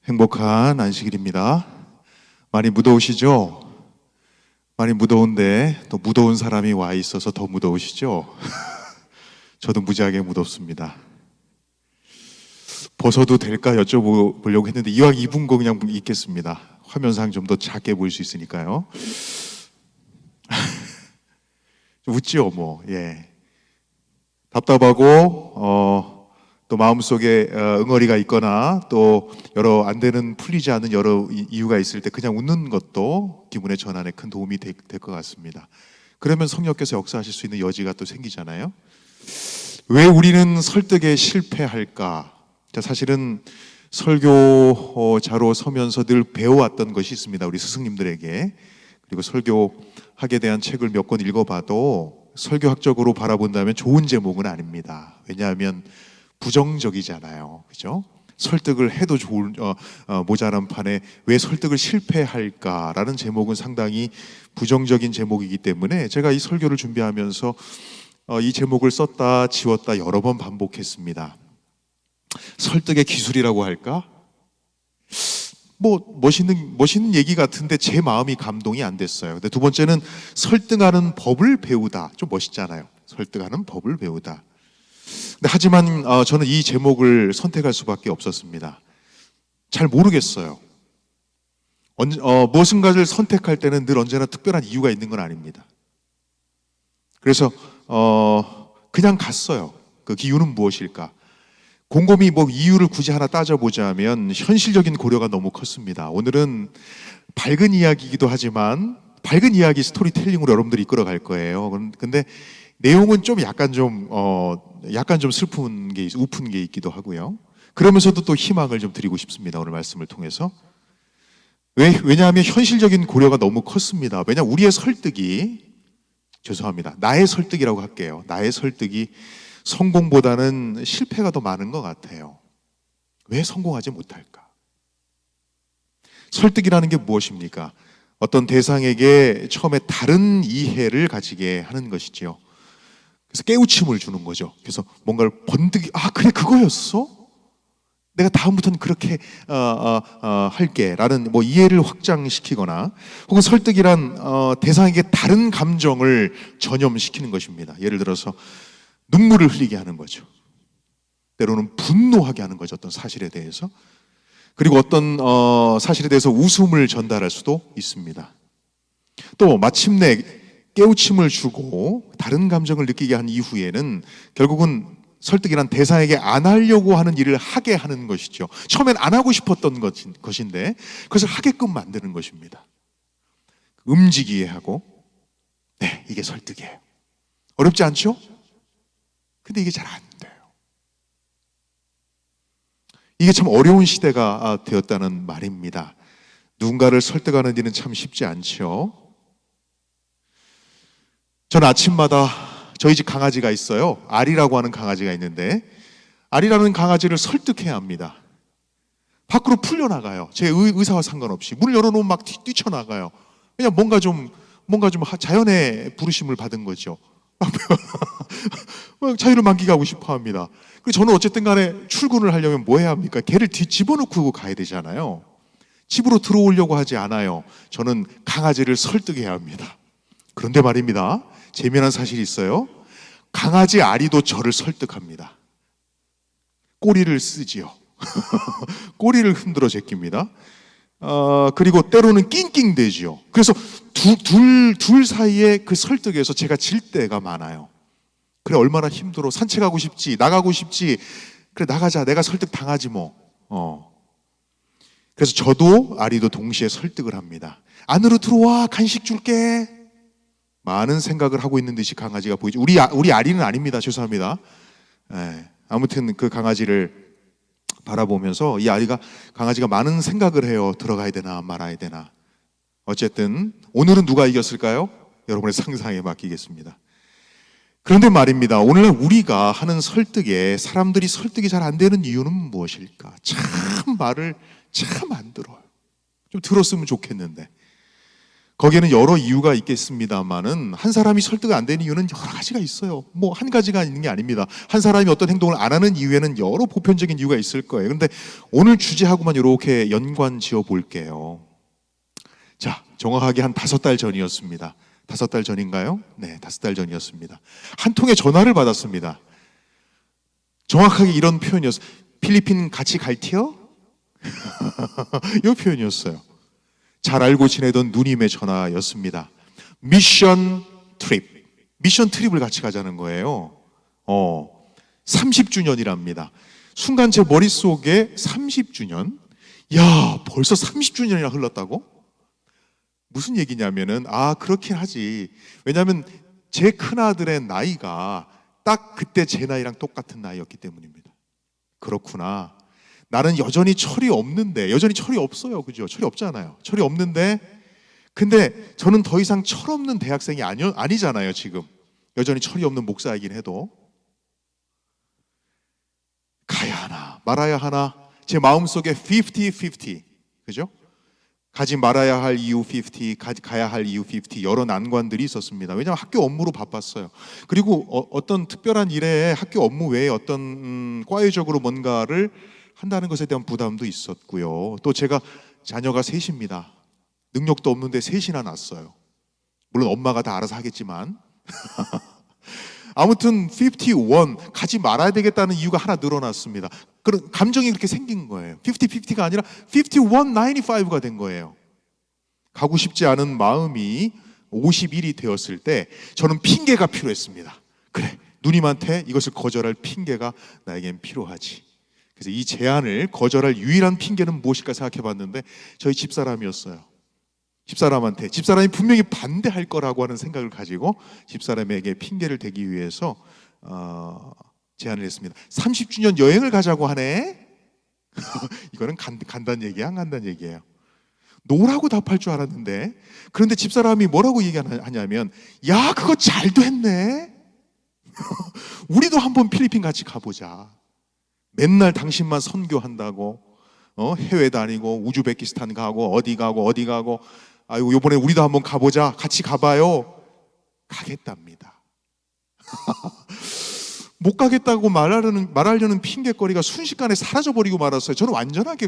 행복한 안식일입니다. 많이 무더우시죠? 많이 무더운데 또 무더운 사람이 와 있어서 더 무더우시죠? 저도 무지하게 무덥습니다. 벗어도 될까 여쭤보려고 했는데 이왕 입은 거 그냥 입겠습니다. 화면상 좀 더 작게 보일 수 있으니까요. 좀 웃지요, 뭐. 예. 답답하고 또 마음속에 응어리가 있거나 또 여러 안 되는 풀리지 않은 여러 이유가 있을 때 그냥 웃는 것도 기분의 전환에 큰 도움이 될 것 같습니다. 그러면 성령께서 역사하실 수 있는 여지가 또 생기잖아요. 왜 우리는 설득에 실패할까? 사실은 설교자로 서면서 늘 배워왔던 것이 있습니다. 우리 스승님들에게. 그리고 설교학에 대한 책을 몇 권 읽어봐도 설교학적으로 바라본다면 좋은 제목은 아닙니다. 왜냐하면 부정적이잖아요. 그죠? 설득을 해도 좋은 모자란 판에 왜 설득을 실패할까라는 제목은 상당히 부정적인 제목이기 때문에 제가 이 설교를 준비하면서 이 제목을 썼다 지웠다 여러 번 반복했습니다. 설득의 기술이라고 할까? 뭐 멋있는 얘기 같은데 제 마음이 감동이 안 됐어요. 근데 두 번째는 설득하는 법을 배우다. 좀 멋있잖아요. 설득하는 법을 배우다. 하지만 저는 이 제목을 선택할 수밖에 없었습니다. 잘 모르겠어요. 무엇인가를 선택할 때는 늘 언제나 특별한 이유가 있는 건 아닙니다. 그래서 그냥 갔어요. 그 이유는 무엇일까? 곰곰이 뭐 이유를 굳이 하나 따져보자면 현실적인 고려가 너무 컸습니다. 오늘은 밝은 이야기이기도 하지만 밝은 이야기 스토리텔링으로 여러분들이 이끌어갈 거예요. 근데 내용은 좀 약간 좀 슬픈 게 우픈 게 있기도 하고요. 그러면서도 또 희망을 좀 드리고 싶습니다. 오늘 말씀을 통해서. 왜냐하면 현실적인 고려가 너무 컸습니다. 왜냐하면 우리의 설득이 죄송합니다. 나의 설득이라고 할게요. 나의 설득이 성공보다는 실패가 더 많은 것 같아요. 왜 성공하지 못할까? 설득이라는 게 무엇입니까? 어떤 대상에게 처음에 다른 이해를 가지게 하는 것이지요. 그래서 깨우침을 주는 거죠. 그래서 뭔가를 번뜩이 그래 그거였어? 내가 다음부터는 그렇게 할게 라는 뭐 이해를 확장시키거나 혹은 설득이란 대상에게 다른 감정을 전염시키는 것입니다. 예를 들어서 눈물을 흘리게 하는 거죠. 때로는 분노하게 하는 거죠. 어떤 사실에 대해서. 그리고 어떤 사실에 대해서 웃음을 전달할 수도 있습니다. 또 마침내 깨우침을 주고 다른 감정을 느끼게 한 이후에는 결국은 설득이란 대상에게 안 하려고 하는 일을 하게 하는 것이죠. 처음엔 안 하고 싶었던 것인데 그것을 하게끔 만드는 것입니다. 움직이게 하고 네, 이게 설득이에요. 어렵지 않죠? 근데 이게 잘 안 돼요. 이게 참 어려운 시대가 되었다는 말입니다. 누군가를 설득하는 일은 참 쉽지 않죠. 저는 아침마다 저희 집 강아지가 있어요. 아리라고 하는 강아지가 있는데 아리라는 강아지를 설득해야 합니다. 밖으로 풀려나가요. 제 의사와 상관없이 문을 열어놓으면 막 뛰쳐나가요. 그냥 뭔가 좀 자연의 부르심을 받은 거죠. 자유를 만끽하고 싶어 합니다. 그리고 저는 어쨌든 간에 출근을 하려면 뭐 해야 합니까? 걔를 집어넣고 가야 되잖아요. 집으로 들어오려고 하지 않아요. 저는 강아지를 설득해야 합니다. 그런데 말입니다. 재미난 사실이 있어요. 강아지 아리도 저를 설득합니다. 꼬리를 쓰지요. 꼬리를 흔들어 제낍니다. 그리고 때로는 낑낑대지요. 그래서 둘 사이에 그 설득에서 제가 질 때가 많아요. 그래 얼마나 힘들어. 산책하고 싶지, 나가고 싶지. 그래 나가자. 내가 설득 당하지 뭐. 그래서 저도 아리도 동시에 설득을 합니다. 안으로 들어와, 간식 줄게. 많은 생각을 하고 있는 듯이 강아지가 보이죠. 우리 아리는 아닙니다. 죄송합니다. 아무튼 그 강아지를 바라보면서 이 강아지가 많은 생각을 해요. 들어가야 되나 말아야 되나. 어쨌든 오늘은 누가 이겼을까요? 여러분의 상상에 맡기겠습니다. 그런데 말입니다. 오늘날 우리가 하는 설득에 사람들이 설득이 잘 안 되는 이유는 무엇일까? 말을 참 안 들어요. 좀 들었으면 좋겠는데 거기에는 여러 이유가 있겠습니다만은 한 사람이 설득 안 되는 이유는 여러 가지가 있어요. 뭐 한 가지가 있는 게 아닙니다. 한 사람이 어떤 행동을 안 하는 이유에는 여러 보편적인 이유가 있을 거예요. 그런데 오늘 주제하고만 이렇게 연관 지어 볼게요. 자, 정확하게 한 5달 전이었습니다. 5달 전인가요? 네, 5달 전이었습니다. 한 통의 전화를 받았습니다. 정확하게 이런 표현이었어요. 필리핀 같이 갈티요? 이 표현이었어요. 잘 알고 지내던 누님의 전화였습니다. 미션 트립을 같이 가자는 거예요. 30주년이랍니다. 순간 제 머릿속에 30주년? 야, 벌써 30주년이나 흘렀다고? 무슨 얘기냐면은, 그렇긴 하지. 왜냐하면 제 큰아들의 나이가 딱 그때 제 나이랑 똑같은 나이였기 때문입니다. 그렇구나. 나는 여전히 철이 없는데, 여전히 철이 없어요. 그죠? 철이 없잖아요. 철이 없는데, 근데 저는 더 이상 철없는 대학생이 아니잖아요, 지금. 여전히 철이 없는 목사이긴 해도. 가야 하나, 말아야 하나, 제 마음속에 50-50. 그죠? 가지 말아야 할 이유 50, 가야 할 이유 50, 여러 난관들이 있었습니다. 왜냐하면 학교 업무로 바빴어요. 그리고 어떤 특별한 일에 학교 업무 외에 어떤 과외적으로 뭔가를 한다는 것에 대한 부담도 있었고요. 또 제가 자녀가 셋입니다. 능력도 없는데 셋이나 낳았어요. 물론 엄마가 다 알아서 하겠지만 아무튼 51, 가지 말아야 되겠다는 이유가 하나 늘어났습니다. 그런 감정이 그렇게 생긴 거예요. 50-50가 아니라 51-95가 된 거예요. 가고 싶지 않은 마음이 51이 되었을 때 저는 핑계가 필요했습니다. 그래, 누님한테 이것을 거절할 핑계가 나에겐 필요하지. 그래서 이 제안을 거절할 유일한 핑계는 무엇일까 생각해 봤는데 저희 집사람이었어요. 집사람이 분명히 반대할 거라고 하는 생각을 가지고 집사람에게 핑계를 대기 위해서 제안을 했습니다. 30주년 여행을 가자고 하네. 이거는 간단 얘기야, 안 간단 얘기예요. 노라고 답할 줄 알았는데, 그런데 집사람이 뭐라고 얘기하냐면, 야, 그거 잘 됐네. 우리도 한번 필리핀 같이 가보자. 맨날 당신만 선교한다고, 해외 다니고 우즈베키스탄 가고 어디 가고. 아이고, 이번에 우리도 한번 가보자. 같이 가봐요. 가겠답니다. 못 가겠다고 말하려는 핑계거리가 순식간에 사라져버리고 말았어요. 저는 완전하게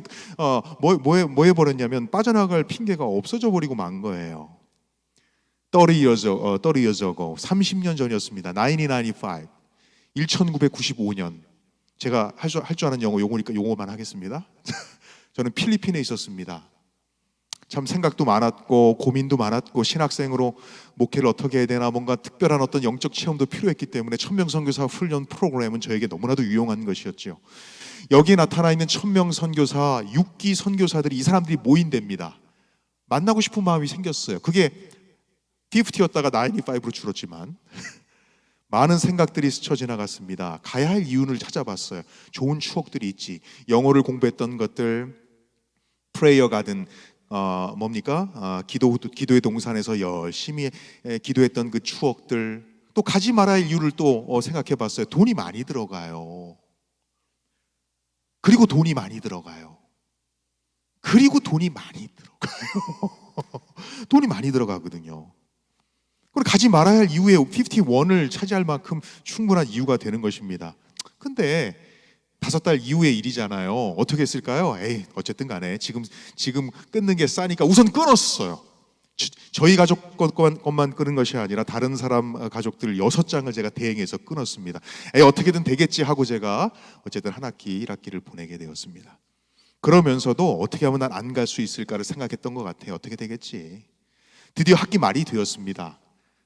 뭐 해버렸냐면 빠져나갈 핑계가 없어져 버리고 만 거예요. 30 years ago, 30년 전이었습니다. 1995년. 제가 할 줄 아는 영어 용어니까 용어만 하겠습니다. 저는 필리핀에 있었습니다. 참 생각도 많았고 고민도 많았고 신학생으로 목회를 어떻게 해야 되나 뭔가 특별한 어떤 영적 체험도 필요했기 때문에 천명선교사 훈련 프로그램은 저에게 너무나도 유용한 것이었죠. 여기에 나타나 있는 천명선교사 6기 선교사들이 이 사람들이 모인답니다. 만나고 싶은 마음이 생겼어요. 그게 50였다가 95로 줄었지만 많은 생각들이 스쳐 지나갔습니다. 가야 할 이유를 찾아봤어요. 좋은 추억들이 있지. 영어를 공부했던 것들, 프레이어 가든 기도의 동산에서 열심히 기도했던 그 추억들, 또 가지 말아야 할 이유를 또 생각해 봤어요. 돈이 많이 들어가요. 그리고 돈이 많이 들어가요. 돈이 많이 들어가거든요. 그리고 가지 말아야 할 이유에 51을 차지할 만큼 충분한 이유가 되는 것입니다. 근데 5달 이후의 일이잖아요. 어떻게 했을까요? 어쨌든 간에 지금 끊는 게 싸니까 우선 끊었어요. 저희 가족 것만 끊은 것이 아니라 다른 사람 가족들 6장을 제가 대행해서 끊었습니다. 어떻게든 되겠지 하고 제가 어쨌든 한 학기 1학기를 보내게 되었습니다. 그러면서도 어떻게 하면 난 안 갈 수 있을까를 생각했던 것 같아요. 어떻게 되겠지. 드디어 학기 말이 되었습니다.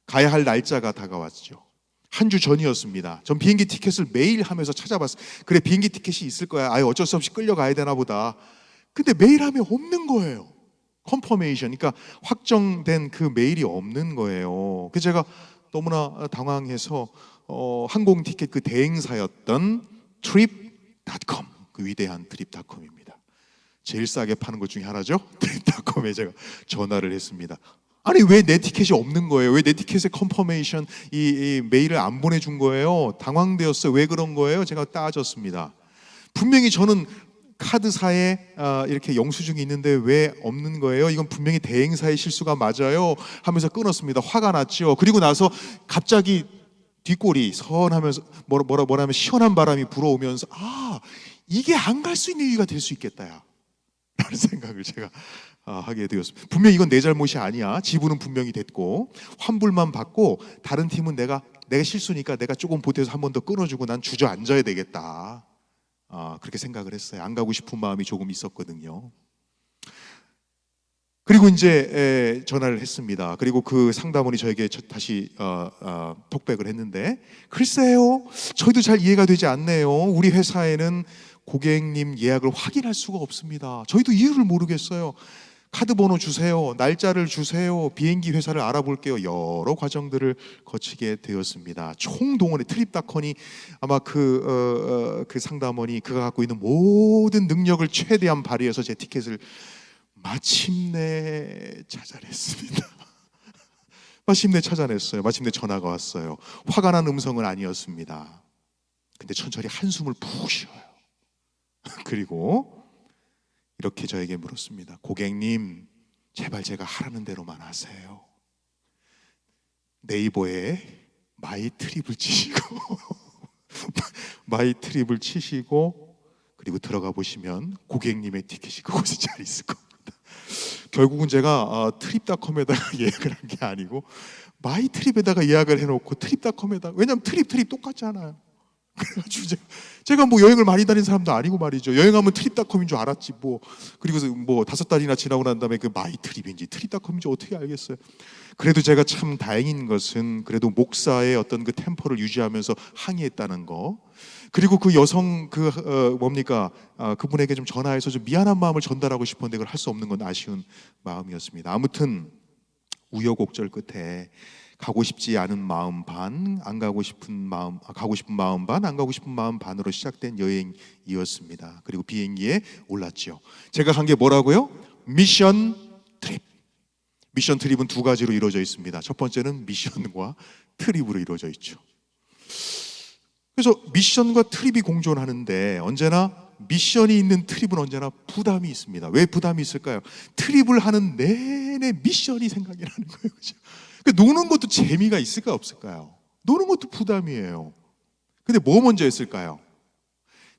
가야 할 날짜가 다가왔죠. 한 주 전이었습니다. 전 비행기 티켓을 매일 하면서 찾아봤어요. 그래, 비행기 티켓이 있을 거야. 어쩔 수 없이 끌려가야 되나 보다. 근데 매일 하면 없는 거예요. 컨퍼메이션, 그러니까 확정된 그 메일이 없는 거예요. 그래서 제가 너무나 당황해서 항공 티켓 그 대행사였던 trip.com, 그 위대한 trip.com입니다. 제일 싸게 파는 것 중에 하나죠. trip.com에 제가 전화를 했습니다. 아니, 왜 내 티켓이 없는 거예요? 왜 내 티켓의 컨퍼메이션 이 메일을 안 보내준 거예요? 당황되었어요. 왜 그런 거예요? 제가 따졌습니다. 분명히 저는 카드사에 이렇게 영수증이 있는데 왜 없는 거예요? 이건 분명히 대행사의 실수가 맞아요 하면서 끊었습니다. 화가 났죠. 그리고 나서 갑자기 뒷골이 선하면서 뭐라면 시원한 바람이 불어오면서 이게 안 갈 수 있는 이유가 될 수 있겠다 야 라는 생각을 제가 하게 되었습니다. 분명히 이건 내 잘못이 아니야. 지분은 분명히 됐고 환불만 받고 다른 팀은 내가 실수니까 내가 조금 보태서 한 번 더 끊어주고 난 주저앉아야 되겠다. 그렇게 생각을 했어요. 안 가고 싶은 마음이 조금 있었거든요. 그리고 이제 전화를 했습니다. 그리고 그 상담원이 저에게 다시 톡백을 했는데, 글쎄요, 저희도 잘 이해가 되지 않네요. 우리 회사에는 고객님 예약을 확인할 수가 없습니다. 저희도 이유를 모르겠어요. 카드 번호 주세요. 날짜를 주세요. 비행기 회사를 알아볼게요. 여러 과정들을 거치게 되었습니다. 총동원의 트립닷컴이 아마 그 상담원이 그가 갖고 있는 모든 능력을 최대한 발휘해서 제 티켓을 마침내 찾아냈습니다. 마침내 찾아냈어요. 마침내 전화가 왔어요. 화가 난 음성은 아니었습니다. 근데 천천히 한숨을 푹 쉬어요. 그리고 이렇게 저에게 물었습니다. 고객님, 제발 제가 하라는 대로만 하세요. 네이버에 마이 트립을 치시고 마이 트립을 치시고 그리고 들어가 보시면 고객님의 티켓이 그곳에 잘 있을 겁니다. 결국은 제가 트립닷컴에다가 예약을 한 게 아니고 마이 트립에다가 예약을 해놓고 트립닷컴에다가, 왜냐하면 트립 똑같잖아요. 그래가지고 제가 뭐 여행을 많이 다닌 사람도 아니고 말이죠. 여행하면 트립닷컴인 줄 알았지 뭐. 그리고 뭐 5달이나 지나고 난 다음에 그 마이 트립인지 트립닷컴인지 어떻게 알겠어요. 그래도 제가 참 다행인 것은 그래도 목사의 어떤 그 템포를 유지하면서 항의했다는 거, 그리고 그 여성 그분에게 좀 전화해서 좀 미안한 마음을 전달하고 싶었는데 그걸 할 수 없는 건 아쉬운 마음이었습니다. 아무튼 우여곡절 끝에 가고 싶지 않은 마음 반, 안 가고 싶은 마음, 가고 싶은 마음 반, 안 가고 싶은 마음 반으로 시작된 여행이었습니다. 그리고 비행기에 올랐죠. 제가 간 게 뭐라고요? 미션 트립. 미션 트립은 두 가지로 이루어져 있습니다. 첫 번째는 미션과 트립으로 이루어져 있죠. 그래서 미션과 트립이 공존하는데 언제나 미션이 있는 트립은 언제나 부담이 있습니다. 왜 부담이 있을까요? 트립을 하는 내내 미션이 생각이 나는 거예요. 그렇죠? 노는 것도 재미가 있을까 없을까요? 노는 것도 부담이에요. 근데 뭐 먼저 했을까요?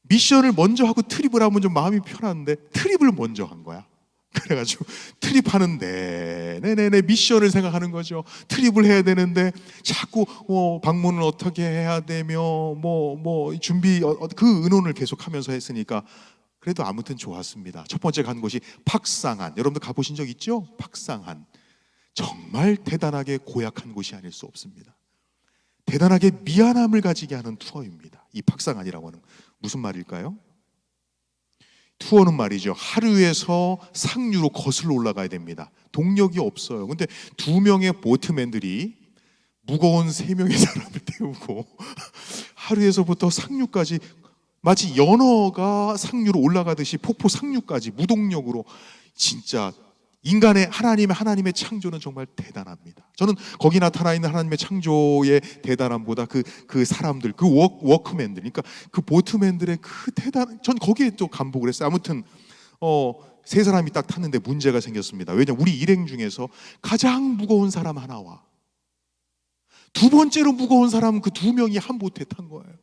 미션을 먼저 하고 트립을 하면 좀 마음이 편한데 트립을 먼저 한 거야. 그래가지고 트립하는 내내 미션을 생각하는 거죠. 트립을 해야 되는데 자꾸 방문을 어떻게 해야 되며 준비 그 의논을 계속하면서 했으니까 그래도 아무튼 좋았습니다. 첫 번째 간 곳이 팍상한. 여러분들 가보신 적 있죠? 팍상한. 정말 대단하게 고약한 곳이 아닐 수 없습니다. 대단하게 미안함을 가지게 하는 투어입니다. 이 팍상한이라고 하는 무슨 말일까요? 투어는 말이죠, 하루에서 상류로 거슬러 올라가야 됩니다. 동력이 없어요. 근데 두 명의 보트맨들이 무거운 세 명의 사람을 태우고 하루에서부터 상류까지 마치 연어가 상류로 올라가듯이 폭포 상류까지 무동력으로, 진짜 하나님의 창조는 정말 대단합니다. 저는 거기 나타나 있는 하나님의 창조의 대단함보다 그 사람들, 그 워크맨들, 그러니까 그 보트맨들의 그 전 거기에 또 감복을 했어요. 아무튼 세 사람이 딱 탔는데 문제가 생겼습니다. 왜냐면 우리 일행 중에서 가장 무거운 사람 하나와 두 번째로 무거운 사람은 그 두 명이 한 보트에 탄 거예요.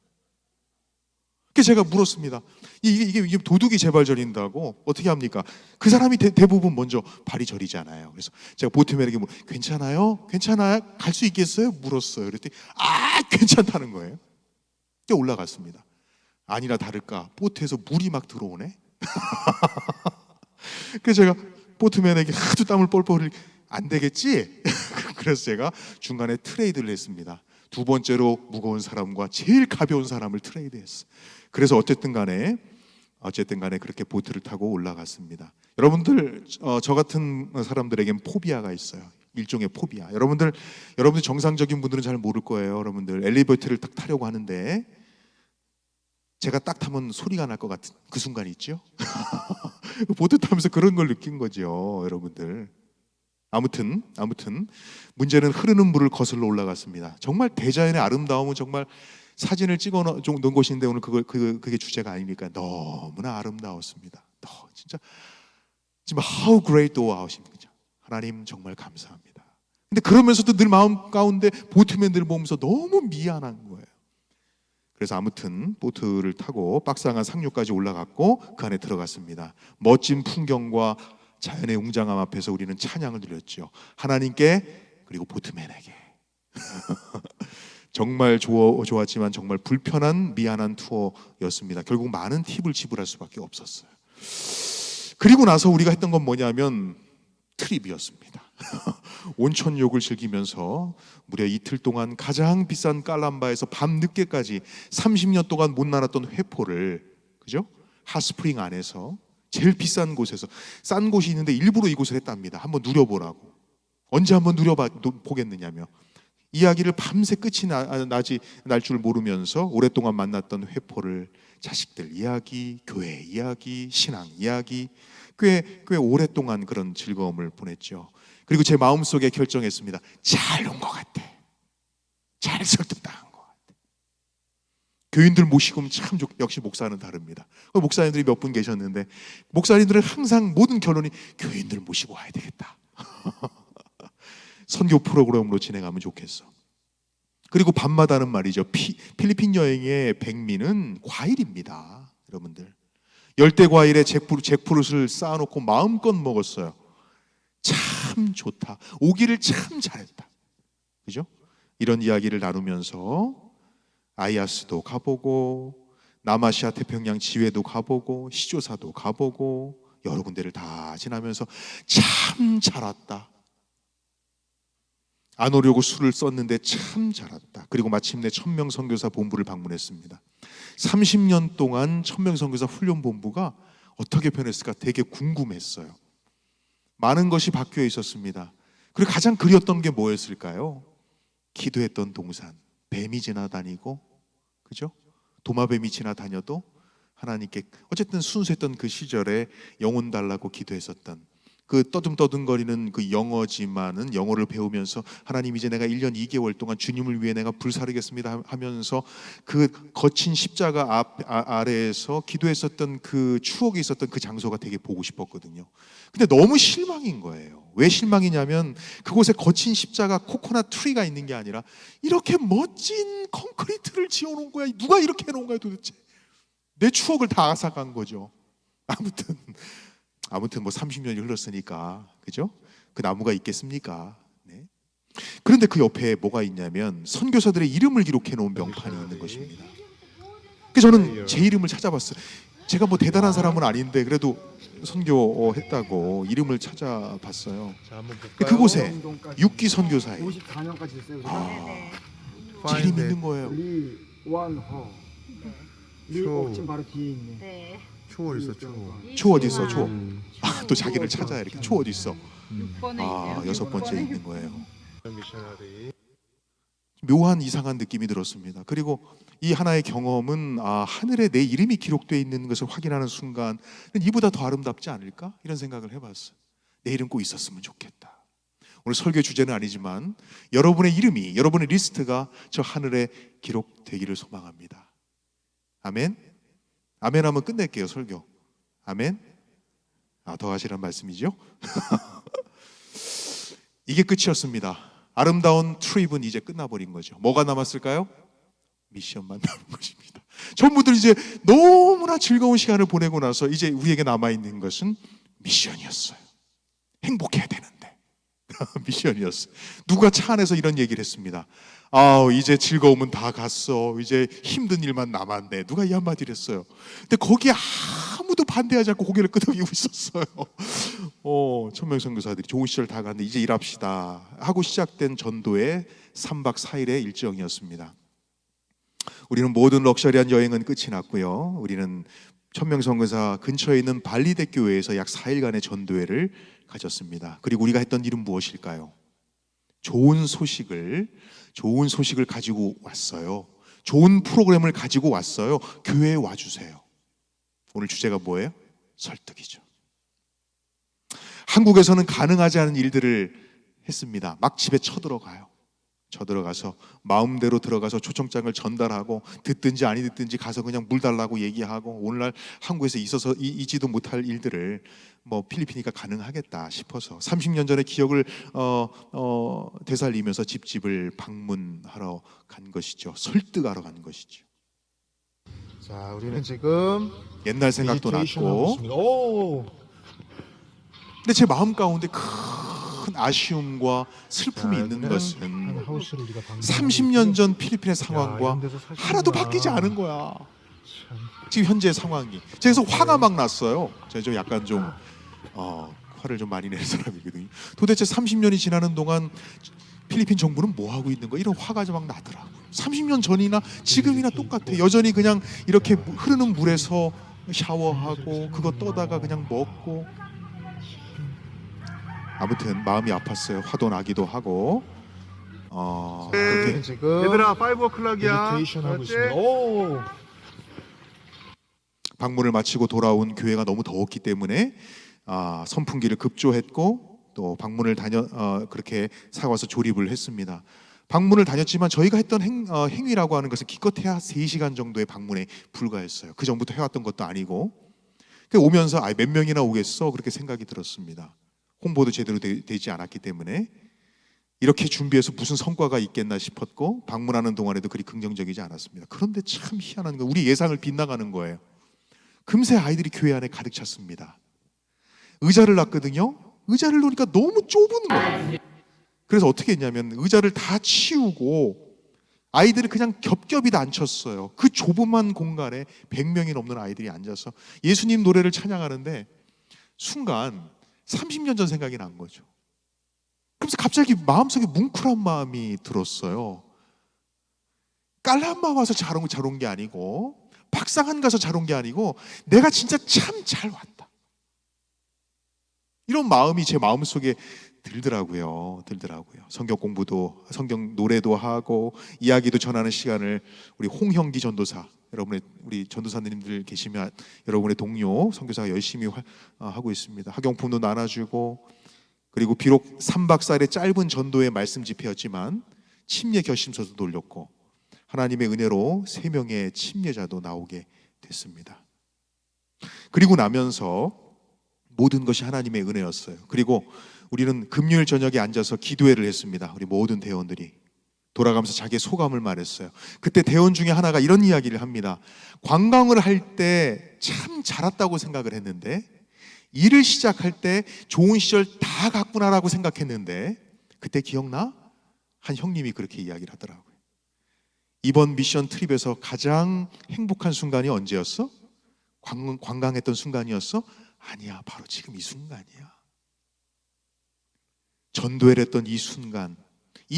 그래서 제가 물었습니다. 이게 도둑이 제발 저린다고 어떻게 합니까? 그 사람이 대부분 먼저 발이 저리잖아요. 그래서 제가 보트맨에게 괜찮아요? 갈 수 있겠어요? 물었어요. 그랬더니 괜찮다는 거예요. 올라갔습니다. 아니나 다를까 보트에서 물이 막 들어오네. 그래서 제가 보트맨에게 하도 땀을 뻘뻘 흘리고 안 되겠지? 그래서 제가 중간에 트레이드를 했습니다. 두 번째로 무거운 사람과 제일 가벼운 사람을 트레이드했어요. 그래서 어쨌든 간에 그렇게 보트를 타고 올라갔습니다. 여러분들, 저 같은 사람들에겐 포비아가 있어요. 일종의 포비아. 여러분들 정상적인 분들은 잘 모를 거예요. 여러분들 엘리베이터를 딱 타려고 하는데 제가 딱 타면 소리가 날 것 같은 그 순간이 있죠. 보트 타면서 그런 걸 느낀 거죠, 여러분들. 아무튼 문제는 흐르는 물을 거슬러 올라갔습니다. 정말 대자연의 아름다움은 정말 사진을 찍어 놓은 곳인데 오늘 그게 주제가 아니니까 너무나 아름다웠습니다. 진짜 how great thou art. 하나님 정말 감사합니다. 근데 그러면서도 늘 마음 가운데 보트맨들을 보면서 너무 미안한 거예요. 그래서 아무튼 보트를 타고 박상한 상류까지 올라갔고 그 안에 들어갔습니다. 멋진 풍경과 자연의 웅장함 앞에서 우리는 찬양을 드렸죠. 하나님께 그리고 보트맨에게. 정말 좋았지만 정말 불편한 미안한 투어였습니다. 결국 많은 팁을 지불할 수밖에 없었어요. 그리고 나서 우리가 했던 건 뭐냐면 트립이었습니다. 온천욕을 즐기면서 무려 이틀 동안 가장 비싼 깔람바에서 밤 늦게까지 30년 동안 못 날았던 회포를, 그죠? 핫스프링 안에서 제일 비싼 곳에서, 싼 곳이 있는데 일부러 이곳을 했답니다. 한번 누려보라고. 언제 한번 누려보겠느냐며 이야기를 밤새 끝이 날 줄 모르면서 오랫동안 만났던 회포를 자식들 이야기, 교회 이야기, 신앙 이야기, 꽤 오랫동안 그런 즐거움을 보냈죠. 그리고 제 마음속에 결정했습니다. 잘 온 것 같아. 잘 설득당한 것 같아. 교인들 모시고 참 역시 목사는 다릅니다. 목사님들이 몇 분 계셨는데 목사님들은 항상 모든 결론이 교인들 모시고 와야 되겠다. 선교 프로그램으로 진행하면 좋겠어. 그리고 밤마다는 말이죠. 필리핀 여행의 백미는 과일입니다. 여러분들 열대 과일에 잭프루트를 쌓아놓고 마음껏 먹었어요. 참 좋다. 오기를 참 잘했다. 그죠? 이런 이야기를 나누면서 아이아스도 가보고 남아시아 태평양 지회도 가보고 시조사도 가보고 여러 군데를 다 지나면서 참 잘 왔다. 안 오려고 술을 썼는데 참 잘 왔다. 그리고 마침내 천명선교사 본부를 방문했습니다. 30년 동안 천명선교사 훈련본부가 어떻게 변했을까 되게 궁금했어요. 많은 것이 바뀌어 있었습니다. 그리고 가장 그리웠던 게 뭐였을까요? 기도했던 동산, 뱀이 지나다니고, 그죠? 도마뱀이 지나다녀도 하나님께 어쨌든 순수했던 그 시절에 영혼 달라고 기도했었던 그 떠듬떠듬거리는 그 영어지만은 영어를 배우면서 하나님 이제 내가 1년 2개월 동안 주님을 위해 내가 불사르겠습니다 하면서 그 거친 십자가 아래에서 기도했었던 그 추억이 있었던 그 장소가 되게 보고 싶었거든요. 근데 너무 실망인 거예요. 왜 실망이냐면 그곳에 거친 십자가 코코넛 트리가 있는 게 아니라 이렇게 멋진 콘크리트를 지어놓은 거야. 누가 이렇게 해놓은 거야 도대체. 내 추억을 다 앗아간 거죠. 아무튼 뭐 30년이 흘렀으니까, 그죠? 그 나무가 있겠습니까? 네. 그런데 그 옆에 뭐가 있냐면 선교사들의 이름을 기록해 놓은 명판이 있는 것입니다. 그래서 저는 제 이름을 찾아봤어요. 제가 뭐 대단한 사람은 아닌데 그래도 선교했다고 이름을 찾아봤어요. 그곳에 6기 선교사예요. 54년까지 있어요. 제 이름이 있는 거예요. 리완허. 리옥진 바로 뒤에 있네. 네. 초 어디 있어 초? 초 어디 있어? 초. 또 자기를 찾아야 이렇게 초 어디 있어? 6번에 있네요. 6번째 있는 거예요. 미셔너리. 묘한 이상한 느낌이 들었습니다. 그리고 이 하나의 경험은 하늘에 내 이름이 기록되어 있는 것을 확인하는 순간 이보다 더 아름답지 않을까? 이런 생각을 해봤어요. 내 이름 꼭 있었으면 좋겠다. 오늘 설교 주제는 아니지만 여러분의 이름이, 여러분의 리스트가 저 하늘에 기록되기를 소망합니다. 아멘? 아멘 하면 끝낼게요, 설교. 아멘? 더 하시란 말씀이죠? 이게 끝이었습니다. 아름다운 트립은 이제 끝나버린 거죠. 뭐가 남았을까요? 미션만 남은 것입니다. 전부들 이제 너무나 즐거운 시간을 보내고 나서 이제 우리에게 남아있는 것은 미션이었어요. 행복해야 되는데 미션이었어요. 누가 차 안에서 이런 얘기를 했습니다. 이제 즐거움은 다 갔어. 이제 힘든 일만 남았네. 누가 이 한마디를 했어요. 근데 거기에 아무도 반대하지 않고 고개를 끄덕이고 있었어요. 천명선교사들이 좋은 시절 다 갔는데 이제 일합시다 하고 시작된 전도의 3박 4일의 일정이었습니다. 우리는 모든 럭셔리한 여행은 끝이 났고요. 우리는 천명선교사 근처에 있는 발리대 교회에서 약 4일간의 전도회를 가졌습니다. 그리고 우리가 했던 일은 무엇일까요? 좋은 소식을 가지고 왔어요. 좋은 프로그램을 가지고 왔어요. 교회에 와주세요. 오늘 주제가 뭐예요? 설득이죠. 한국에서는 가능하지 않은 일들을 했습니다. 막 집에 쳐들어가요. 들어가서 마음대로 들어가서 초청장을 전달하고 듣든지 아니 듣든지 가서 그냥 물 달라고 얘기하고 오늘날 한국에서 있어서 이지도 못할 일들을 뭐 필리핀이니까 가능하겠다 싶어서 30년 전의 기억을 되살리면서 집집을 방문하러 간 것이죠. 설득하러 간 것이죠. 자, 우리는 지금 옛날 생각도 메디테이션 하고 났고, 있습니다. 오! 근데 제 마음 가운데 큰 아쉬움과 슬픔이 자, 있는 여기는 것은 한 하우스를 우리가 방문하고 30년 전 필리핀의 야, 상황과 이런 데서 사시는구나. 하나도 바뀌지 않은 거야. 참. 지금 현재 상황이. 그래서 화가 막 났어요. 제가 좀 약간 좀 화를 좀 많이 내는 사람이거든요. 도대체 30년이 지나는 동안 필리핀 정부는 뭐 하고 있는 거? 이런 화가 좀 막 나더라고요. 30년 전이나 지금이나 똑같아. 여전히 그냥 이렇게 흐르는 물에서 샤워하고 그거 떠다가 그냥 먹고. 아무튼 마음이 아팠어요. 화도 나기도 하고. 우리는 그렇게 지금 얘들아 5o'clock이야. 메디테이션 하고 알았지? 있습니다. 오! 방문을 마치고 돌아온 교회가 너무 더웠기 때문에 선풍기를 급조했고 또 방문을 그렇게 사와서 조립을 했습니다. 방문을 다녔지만 저희가 했던 행위라고 하는 것은 기껏해야 3시간 정도의 방문에 불과했어요. 그 전부터 해왔던 것도 아니고 오면서 몇 명이나 오겠어 그렇게 생각이 들었습니다. 홍보도 제대로 되지 않았기 때문에 이렇게 준비해서 무슨 성과가 있겠나 싶었고 방문하는 동안에도 그리 긍정적이지 않았습니다. 그런데 참 희한한 건 우리 예상을 빗나가는 거예요. 금세 아이들이 교회 안에 가득 찼습니다. 의자를 놨거든요. 의자를 놓으니까 너무 좁은 거예요. 그래서 어떻게 했냐면 의자를 다 치우고 아이들을 그냥 겹겹이 앉혔어요. 그 조그만 공간에 100명이 넘는 아이들이 앉아서 예수님 노래를 찬양하는데 순간 30년 전 생각이 난 거죠. 그래서 갑자기 마음속에 뭉클한 마음이 들었어요. 깔람마 와서 잘 온 게 아니고 박상한 가서 잘 온 게 아니고 내가 진짜 참 잘 왔다. 이런 마음이 제 마음속에 들더라고요. 성경 공부도 성경 노래도 하고 이야기도 전하는 시간을 우리 홍형기 전도사 우리 전도사님들 계시면 여러분의 동료 선교사가 열심히 하고 있습니다. 학용품도 나눠주고 그리고 비록 3박 4일의 짧은 전도의 말씀 집회였지만 침례 결심서도 돌렸고 하나님의 은혜로 3명의 침례자도 나오게 됐습니다. 그리고 나면서 모든 것이 하나님의 은혜였어요. 그리고 우리는 금요일 저녁에 앉아서 기도회를 했습니다. 우리 모든 대원들이 돌아가면서 자기의 소감을 말했어요. 그때 대원 중에 하나가 이런 이야기를 합니다. 관광을 할 때 참 잘 왔다고 생각을 했는데 일을 시작할 때 좋은 시절 다 갔구나라고 생각했는데 그때 기억나? 한 형님이 그렇게 이야기를 하더라고요. 이번 미션 트립에서 가장 행복한 순간이 언제였어? 관광했던 순간이었어? 아니야, 바로 지금 이 순간이야. 전도회를 했던 이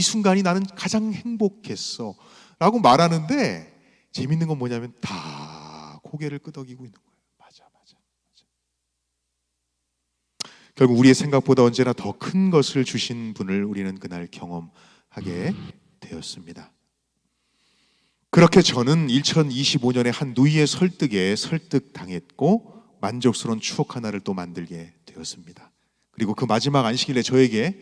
순간이 나는 가장 행복했어 라고 말하는데 재밌는 건 뭐냐면 다 고개를 끄덕이고 있는 거예요. 맞아. 결국 우리의 생각보다 언제나 더 큰 것을 주신 분을 우리는 그날 경험하게 되었습니다. 그렇게 저는 2025년에 한 누이의 설득에 설득당했고 만족스러운 추억 하나를 또 만들게 되었습니다. 그리고 그 마지막 안식일에 저에게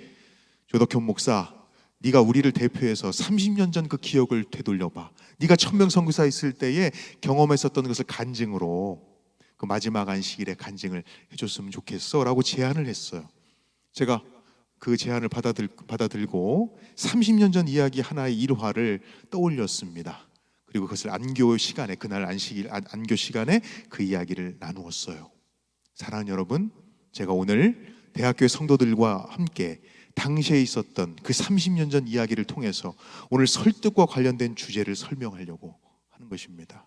조덕현 목사, 네가 우리를 대표해서 30년 전 그 기억을 되돌려봐. 네가 천명 선교사 있을 때에 경험했었던 것을 간증으로 그 마지막 안식일에 간증을 해줬으면 좋겠어 라고 제안을 했어요. 제가 그 제안을 받아들고 30년 전 이야기 하나의 일화를 떠올렸습니다. 그리고 그것을 안교 시간에 그날 안교 시간에 그 이야기를 나누었어요. 사랑하는 여러분, 제가 오늘 대학교의 성도들과 함께 당시에 있었던 그 30년 전 이야기를 통해서 오늘 설득과 관련된 주제를 설명하려고 하는 것입니다.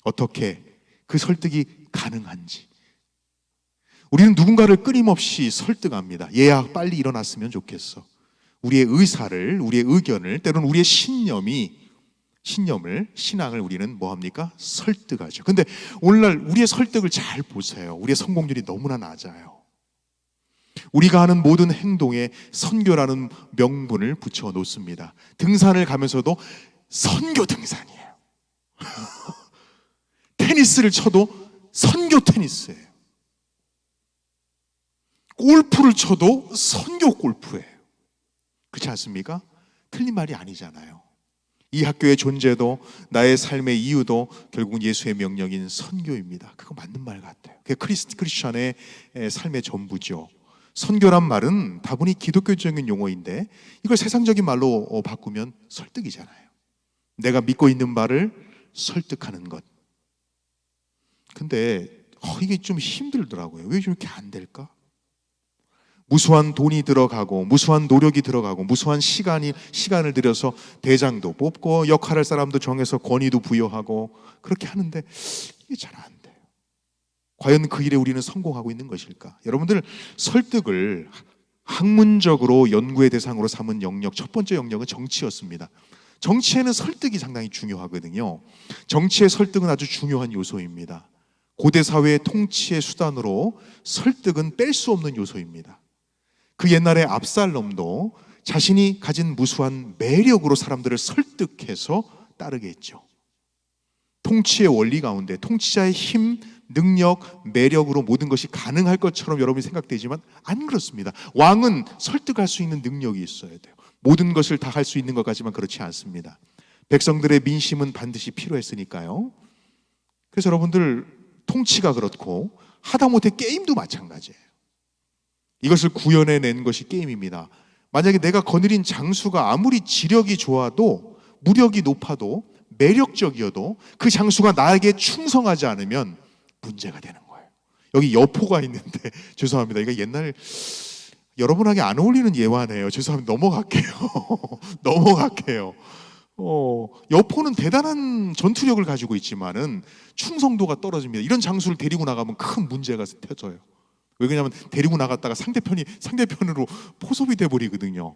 어떻게 그 설득이 가능한지. 우리는 누군가를 끊임없이 설득합니다. 얘야 빨리 일어났으면 좋겠어. 우리의 의사를, 우리의 의견을, 때로는 우리의 신앙을 우리는 뭐합니까? 설득하죠. 근데 오늘날 우리의 설득을 잘 보세요. 우리의 성공률이 너무나 낮아요. 우리가 하는 모든 행동에 선교라는 명분을 붙여 놓습니다. 등산을 가면서도 선교 등산이에요. 테니스를 쳐도 선교 테니스예요. 골프를 쳐도 선교 골프예요. 그렇지 않습니까? 틀린 말이 아니잖아요. 이 학교의 존재도 나의 삶의 이유도 결국은 예수의 명령인 선교입니다. 그거 맞는 말 같아요. 그게 크리스찬의 삶의 전부죠. 선교란 말은 다분히 기독교적인 용어인데 이걸 세상적인 말로 바꾸면 설득이잖아요. 내가 믿고 있는 바를 설득하는 것. 근데 이게 좀 힘들더라고요. 왜 이렇게 안 될까? 무수한 돈이 들어가고 무수한 노력이 들어가고 무수한 시간을 들여서 대장도 뽑고 역할할 사람도 정해서 권위도 부여하고 그렇게 하는데 이게 잘 안 돼요. 과연 그 일에 우리는 성공하고 있는 것일까? 여러분들, 설득을 학문적으로 연구의 대상으로 삼은 영역, 첫 번째 영역은 정치였습니다. 정치에는 설득이 상당히 중요하거든요. 정치의 설득은 아주 중요한 요소입니다. 고대 사회의 통치의 수단으로 설득은 뺄 수 없는 요소입니다. 그 옛날에 압살롬도 자신이 가진 무수한 매력으로 사람들을 설득해서 따르게 했죠. 통치의 원리 가운데 통치자의 힘, 능력, 매력으로 모든 것이 가능할 것처럼 여러분이 생각되지만 안 그렇습니다. 왕은 설득할 수 있는 능력이 있어야 돼요. 모든 것을 다 할 수 있는 것 같지만 그렇지 않습니다. 백성들의 민심은 반드시 필요했으니까요. 그래서 여러분들, 통치가 그렇고 하다못해 게임도 마찬가지예요. 이것을 구현해낸 것이 게임입니다. 만약에 내가 거느린 장수가 아무리 지력이 좋아도, 무력이 높아도, 매력적이어도 그 장수가 나에게 충성하지 않으면 문제가 되는 거예요. 여기 여포가 있는데 죄송합니다. 이거 옛날 여러분에게 안 어울리는 예화네요. 죄송합니다. 넘어갈게요. 넘어갈게요. 여포는 대단한 전투력을 가지고 있지만은 충성도가 떨어집니다. 이런 장수를 데리고 나가면 큰 문제가 터져요. 왜냐하면 데리고 나갔다가 상대편으로 포섭이 돼버리거든요.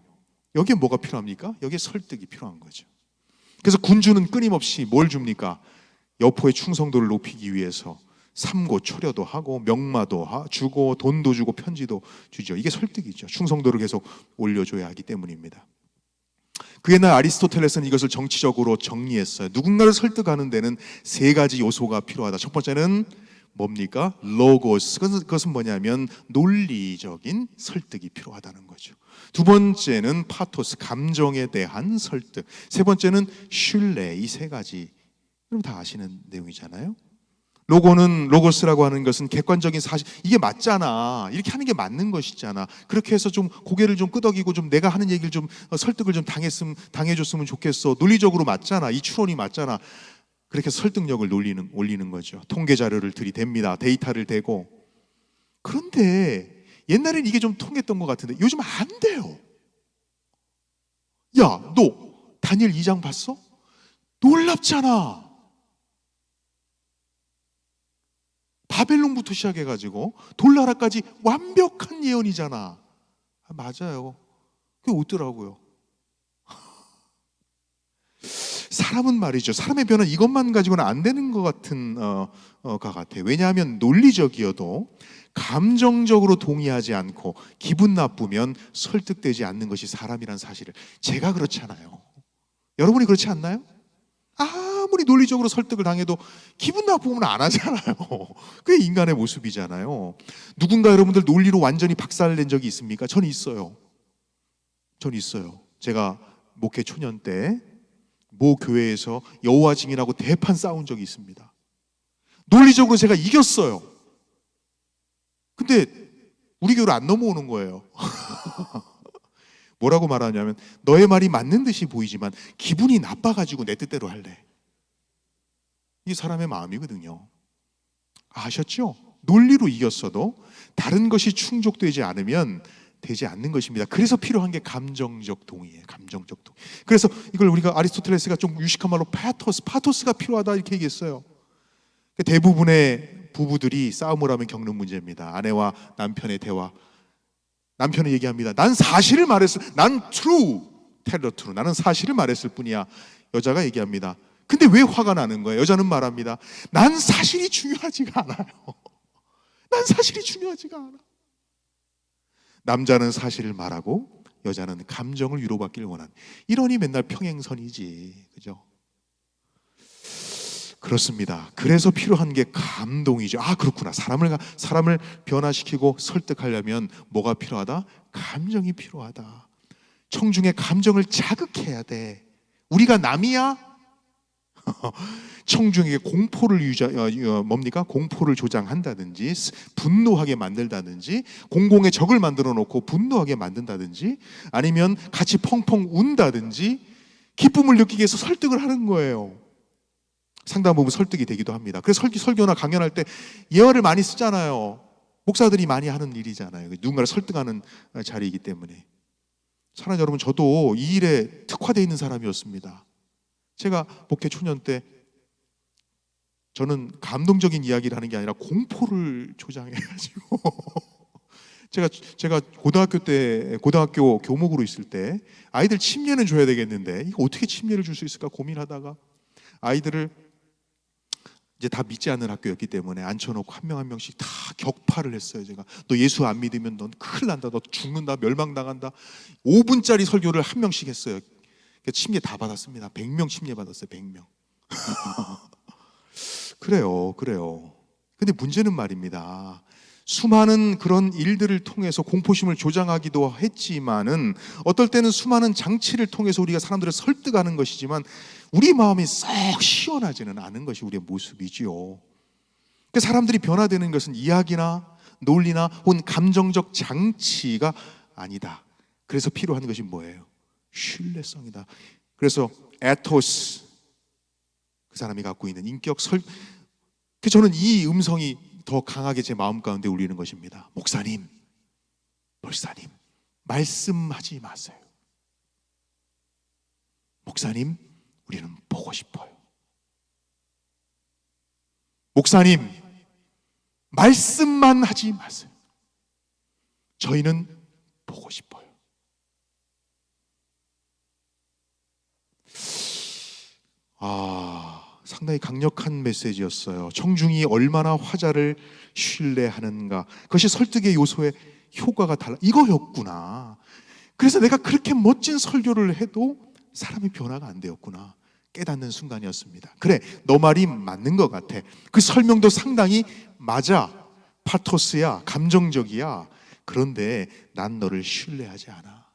여기에 뭐가 필요합니까? 여기에 설득이 필요한 거죠. 그래서 군주는 끊임없이 뭘 줍니까? 여포의 충성도를 높이기 위해서 삼고 초려도 하고 명마도 주고 돈도 주고 편지도 주죠. 이게 설득이죠. 충성도를 계속 올려줘야 하기 때문입니다. 그 옛날 아리스토텔레스는 이것을 정치적으로 정리했어요. 누군가를 설득하는 데는 세 가지 요소가 필요하다. 첫 번째는 뭡니까? 로고스. 그것은 뭐냐면 논리적인 설득이 필요하다는 거죠. 두 번째는 파토스, 감정에 대한 설득. 세 번째는 신뢰. 이 세 가지 여러분 다 아시는 내용이잖아요. 로고스라고 하는 것은 객관적인 사실, 이게 맞잖아, 이렇게 하는 게 맞는 것이잖아, 그렇게 해서 좀 고개를 좀 끄덕이고 좀 내가 하는 얘기를 좀 설득을 좀 당해줬으면 좋겠어, 논리적으로 맞잖아, 이 추론이 맞잖아, 그렇게 설득력을 올리는 거죠. 통계 자료를 들이댑니다. 데이터를 대고. 그런데 옛날엔 이게 좀 통했던 것 같은데 요즘 안 돼요. 야, 너 다니엘 2장 봤어? 놀랍잖아. 바벨론부터 시작해가지고 돌나라까지 완벽한 예언이잖아. 맞아요. 그게 웃더라고요. 사람은 말이죠. 사람의 변화는 이것만 가지고는 안 되는 것 같은 것 같아요. 왜냐하면 논리적이어도 감정적으로 동의하지 않고 기분 나쁘면 설득되지 않는 것이 사람이란 사실을, 제가 그렇잖아요. 여러분이 그렇지 않나요? 아무리 논리적으로 설득을 당해도 기분 나쁘면 안 하잖아요. 그게 인간의 모습이잖아요. 누군가 여러분들 논리로 완전히 박살낸 적이 있습니까? 전 있어요. 제가 목회 초년 때 모 교회에서 여호와 증인하고 대판 싸운 적이 있습니다. 논리적으로 제가 이겼어요. 근데 우리 교회로 안 넘어오는 거예요. 뭐라고 말하냐면, 너의 말이 맞는 듯이 보이지만 기분이 나빠가지고 내 뜻대로 할래. 이게 사람의 마음이거든요. 아셨죠? 논리로 이겼어도 다른 것이 충족되지 않으면 되지 않는 것입니다. 그래서 필요한 게 감정적 동의예요. 감정적 동의. 그래서 이걸 우리가 아리스토텔레스가 좀 유식한 말로 파토스가 필요하다 이렇게 얘기했어요. 대부분의 부부들이 싸움을 하면 겪는 문제입니다. 아내와 남편의 대화. 남편이 얘기합니다. 난 사실을 말했을, 난 true, tell the truth. 나는 사실을 말했을 뿐이야. 여자가 얘기합니다. 근데 왜 화가 나는 거예요? 여자는 말합니다. 난 사실이 중요하지가 않아요. 난 사실이 중요하지가 않아. 남자는 사실을 말하고 여자는 감정을 위로받기를 원하는, 이러니 맨날 평행선이지, 그죠? 그렇습니다. 그래서 필요한 게 감동이죠. 그렇구나. 사람을 변화시키고 설득하려면 뭐가 필요하다? 감정이 필요하다. 청중의 감정을 자극해야 돼. 우리가 남이야? 청중에게 공포를 조장한다든지, 분노하게 만들다든지, 공공의 적을 만들어 놓고 분노하게 만든다든지, 아니면 같이 펑펑 운다든지, 기쁨을 느끼게 해서 설득을 하는 거예요. 상당 부분 설득이 되기도 합니다. 그래서 설교나 강연할 때 예화를 많이 쓰잖아요. 목사들이 많이 하는 일이잖아요. 누군가를 설득하는 자리이기 때문에. 사랑하는 여러분, 저도 이 일에 특화되어 있는 사람이었습니다. 제가 목회 초년 때 저는 감동적인 이야기를 하는 게 아니라 공포를 조장해가지고 제가 고등학교 교목으로 있을 때 아이들 침례는 줘야 되겠는데 이거 어떻게 침례를 줄 수 있을까 고민하다가 아이들을 이제 다 믿지 않는 학교였기 때문에 앉혀놓고 한 명 한 명씩 다 격파를 했어요. 제가 너 예수 안 믿으면 넌 큰일 난다, 너 죽는다, 멸망당한다. 5분짜리 설교를 한 명씩 했어요. 침례 다 받았습니다. 100명 침례 받았어요. 100명. 그래요. 근데 문제는 말입니다. 수많은 그런 일들을 통해서 공포심을 조장하기도 했지만은 어떨 때는 수많은 장치를 통해서 우리가 사람들을 설득하는 것이지만 우리 마음이 썩 시원하지는 않은 것이 우리의 모습이지요. 사람들이 변화되는 것은 이야기나 논리나 혹은 감정적 장치가 아니다. 그래서 필요한 것이 뭐예요? 신뢰성이다. 그래서 에토스, 그 사람이 갖고 있는 인격 저는 이 음성이 더 강하게 제 마음 가운데 울리는 것입니다. 목사님, 말씀하지 마세요. 목사님, 우리는 보고 싶어요. 목사님, 말씀만 하지 마세요. 저희는 보고 싶어요. 상당히 강력한 메시지였어요. 청중이 얼마나 화자를 신뢰하는가, 그것이 설득의 요소의 효과가 달라, 이거였구나. 그래서 내가 그렇게 멋진 설교를 해도 사람이 변화가 안 되었구나 깨닫는 순간이었습니다. 그래, 너 말이 맞는 것 같아. 그 설명도 상당히 맞아. 파토스야, 감정적이야. 그런데 난 너를 신뢰하지 않아.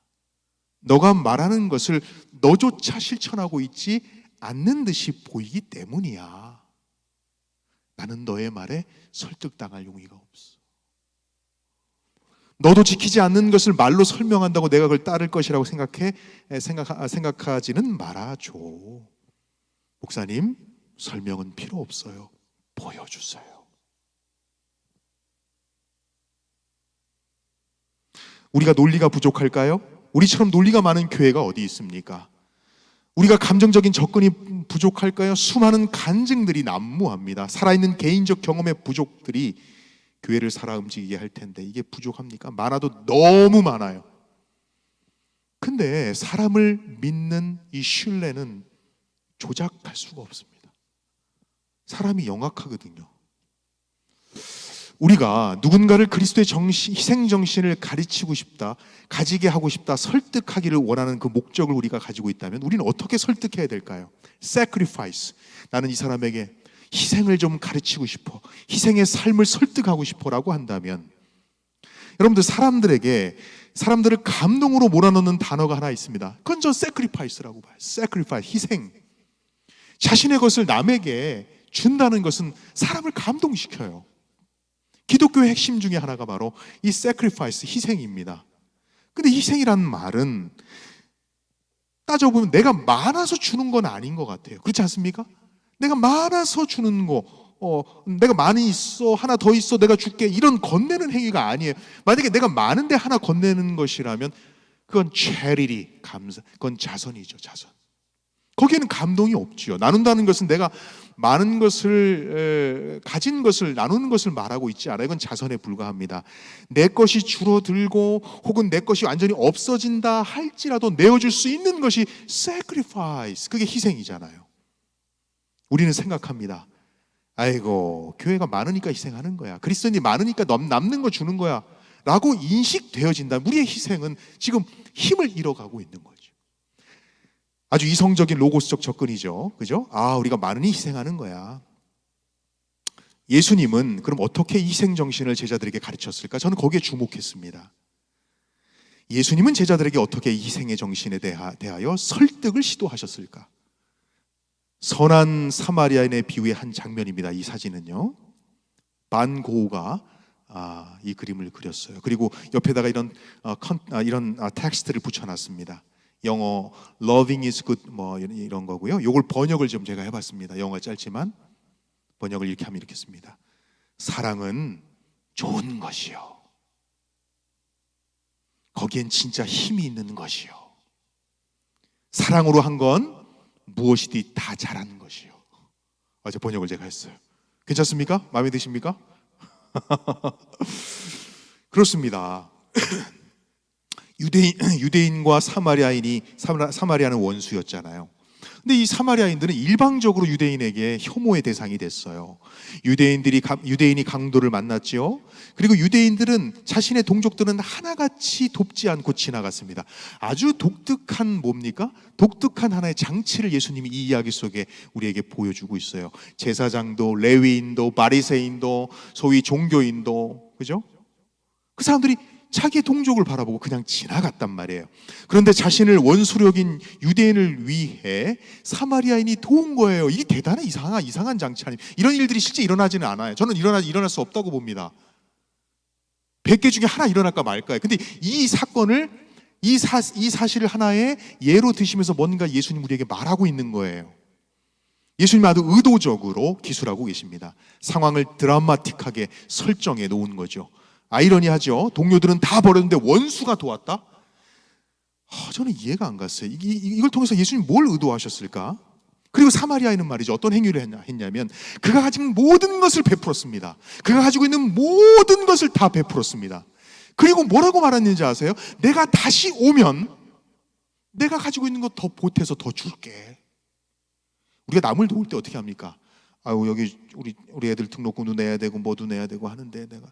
너가 말하는 것을 너조차 실천하고 있지 않는 듯이 보이기 때문이야. 나는 너의 말에 설득당할 용의가 없어. 너도 지키지 않는 것을 말로 설명한다고 내가 그걸 따를 것이라고 생각하지는 말아줘. 목사님, 설명은 필요 없어요. 보여주세요. 우리가 논리가 부족할까요? 우리처럼 논리가 많은 교회가 어디 있습니까? 우리가 감정적인 접근이 부족할까요? 수많은 간증들이 난무합니다. 살아있는 개인적 경험의 부족들이 교회를 살아 움직이게 할 텐데 이게 부족합니까? 많아도 너무 많아요. 근데 사람을 믿는 이 신뢰는 조작할 수가 없습니다. 사람이 영악하거든요. 우리가 누군가를 그리스도의 희생정신을 가르치고 싶다, 가지게 하고 싶다, 설득하기를 원하는 그 목적을 우리가 가지고 있다면 우리는 어떻게 설득해야 될까요? Sacrifice. 나는 이 사람에게 희생을 좀 가르치고 싶어, 희생의 삶을 설득하고 싶어라고 한다면, 여러분들 사람들을 감동으로 몰아넣는 단어가 하나 있습니다. 그건 저 sacrifice라고 봐요. sacrifice, 희생. 자신의 것을 남에게 준다는 것은 사람을 감동시켜요. 기독교의 핵심 중에 하나가 바로 이 sacrifice, 희생입니다. 근데 희생이라는 말은 따져보면 내가 많아서 주는 건 아닌 것 같아요. 그렇지 않습니까? 내가 많아서 주는 거, 내가 많이 있어, 하나 더 있어, 내가 줄게, 이런 건네는 행위가 아니에요. 만약에 내가 많은데 하나 건네는 것이라면 그건 charity, 감사, 그건 자선이죠, 자선. 거기에는 감동이 없지요. 나눈다는 것은 내가 많은 것을, 가진 것을 나누는 것을 말하고 있지 않아요. 이건 자선에 불과합니다. 내 것이 줄어들고 혹은 내 것이 완전히 없어진다 할지라도 내어줄 수 있는 것이 sacrifice, 그게 희생이잖아요. 우리는 생각합니다. 아이고, 교회가 많으니까 희생하는 거야, 그리스도인이 많으니까 남는 거 주는 거야 라고 인식되어진다면 우리의 희생은 지금 힘을 잃어가고 있는 거죠. 아주 이성적인 로고스적 접근이죠. 그죠? 우리가 많으니 희생하는 거야. 예수님은 그럼 어떻게 희생 정신을 제자들에게 가르쳤을까? 저는 거기에 주목했습니다. 예수님은 제자들에게 어떻게 희생의 정신에 대하여 설득을 시도하셨을까? 선한 사마리아인의 비유의 한 장면입니다. 이 사진은요, 반고우가 이 그림을 그렸어요. 그리고 옆에다가 이런 텍스트를 붙여놨습니다. 영어 loving is good 뭐 이런 거고요. 이걸 번역을 좀 제가 해봤습니다. 영어가 짧지만 번역을 이렇게 하면 이렇게 씁니다. 사랑은 좋은 것이요, 거기엔 진짜 힘이 있는 것이요, 사랑으로 한 건 무엇이든 다 잘하는 것이요. 어제 번역을 제가 했어요. 괜찮습니까? 마음에 드십니까? 그렇습니다. 유대인과 사마리아는 원수였잖아요. 근데 이 사마리아인들은 일방적으로 유대인에게 혐오의 대상이 됐어요. 유대인이 강도를 만났지요. 그리고 유대인들은 자신의 동족들은 하나같이 돕지 않고 지나갔습니다. 아주 독특한 뭡니까? 독특한 하나의 장치를 예수님이 이 이야기 속에 우리에게 보여주고 있어요. 제사장도, 레위인도, 바리새인도, 소위 종교인도, 그죠? 그 사람들이 자기의 동족을 바라보고 그냥 지나갔단 말이에요. 그런데 자신을 원수로 여긴 유대인을 위해 사마리아인이 도운 거예요. 이게 대단한 이상한 장치 아닙니까? 이런 일들이 실제 일어나지는 않아요. 저는 일어날 수 없다고 봅니다. 100개 중에 하나 일어날까 말까요. 근데 이 사건을, 이 사실을 하나의 예로 드시면서 뭔가 예수님 우리에게 말하고 있는 거예요. 예수님 아주 의도적으로 기술하고 계십니다. 상황을 드라마틱하게 설정해 놓은 거죠. 아이러니하죠. 동료들은 다 버렸는데 원수가 도왔다? 저는 이해가 안 갔어요. 이걸 통해서 예수님이 뭘 의도하셨을까? 그리고 사마리아인은 말이죠, 어떤 행위를 했냐면 그가 가진 모든 것을 베풀었습니다. 그가 가지고 있는 모든 것을 다 베풀었습니다. 그리고 뭐라고 말했는지 아세요? 내가 다시 오면 내가 가지고 있는 것 더 보태서 더 줄게. 우리가 남을 도울 때 어떻게 합니까? 여기 우리 애들 등록금도 내야 되고 뭐도 내야 되고 하는데 내가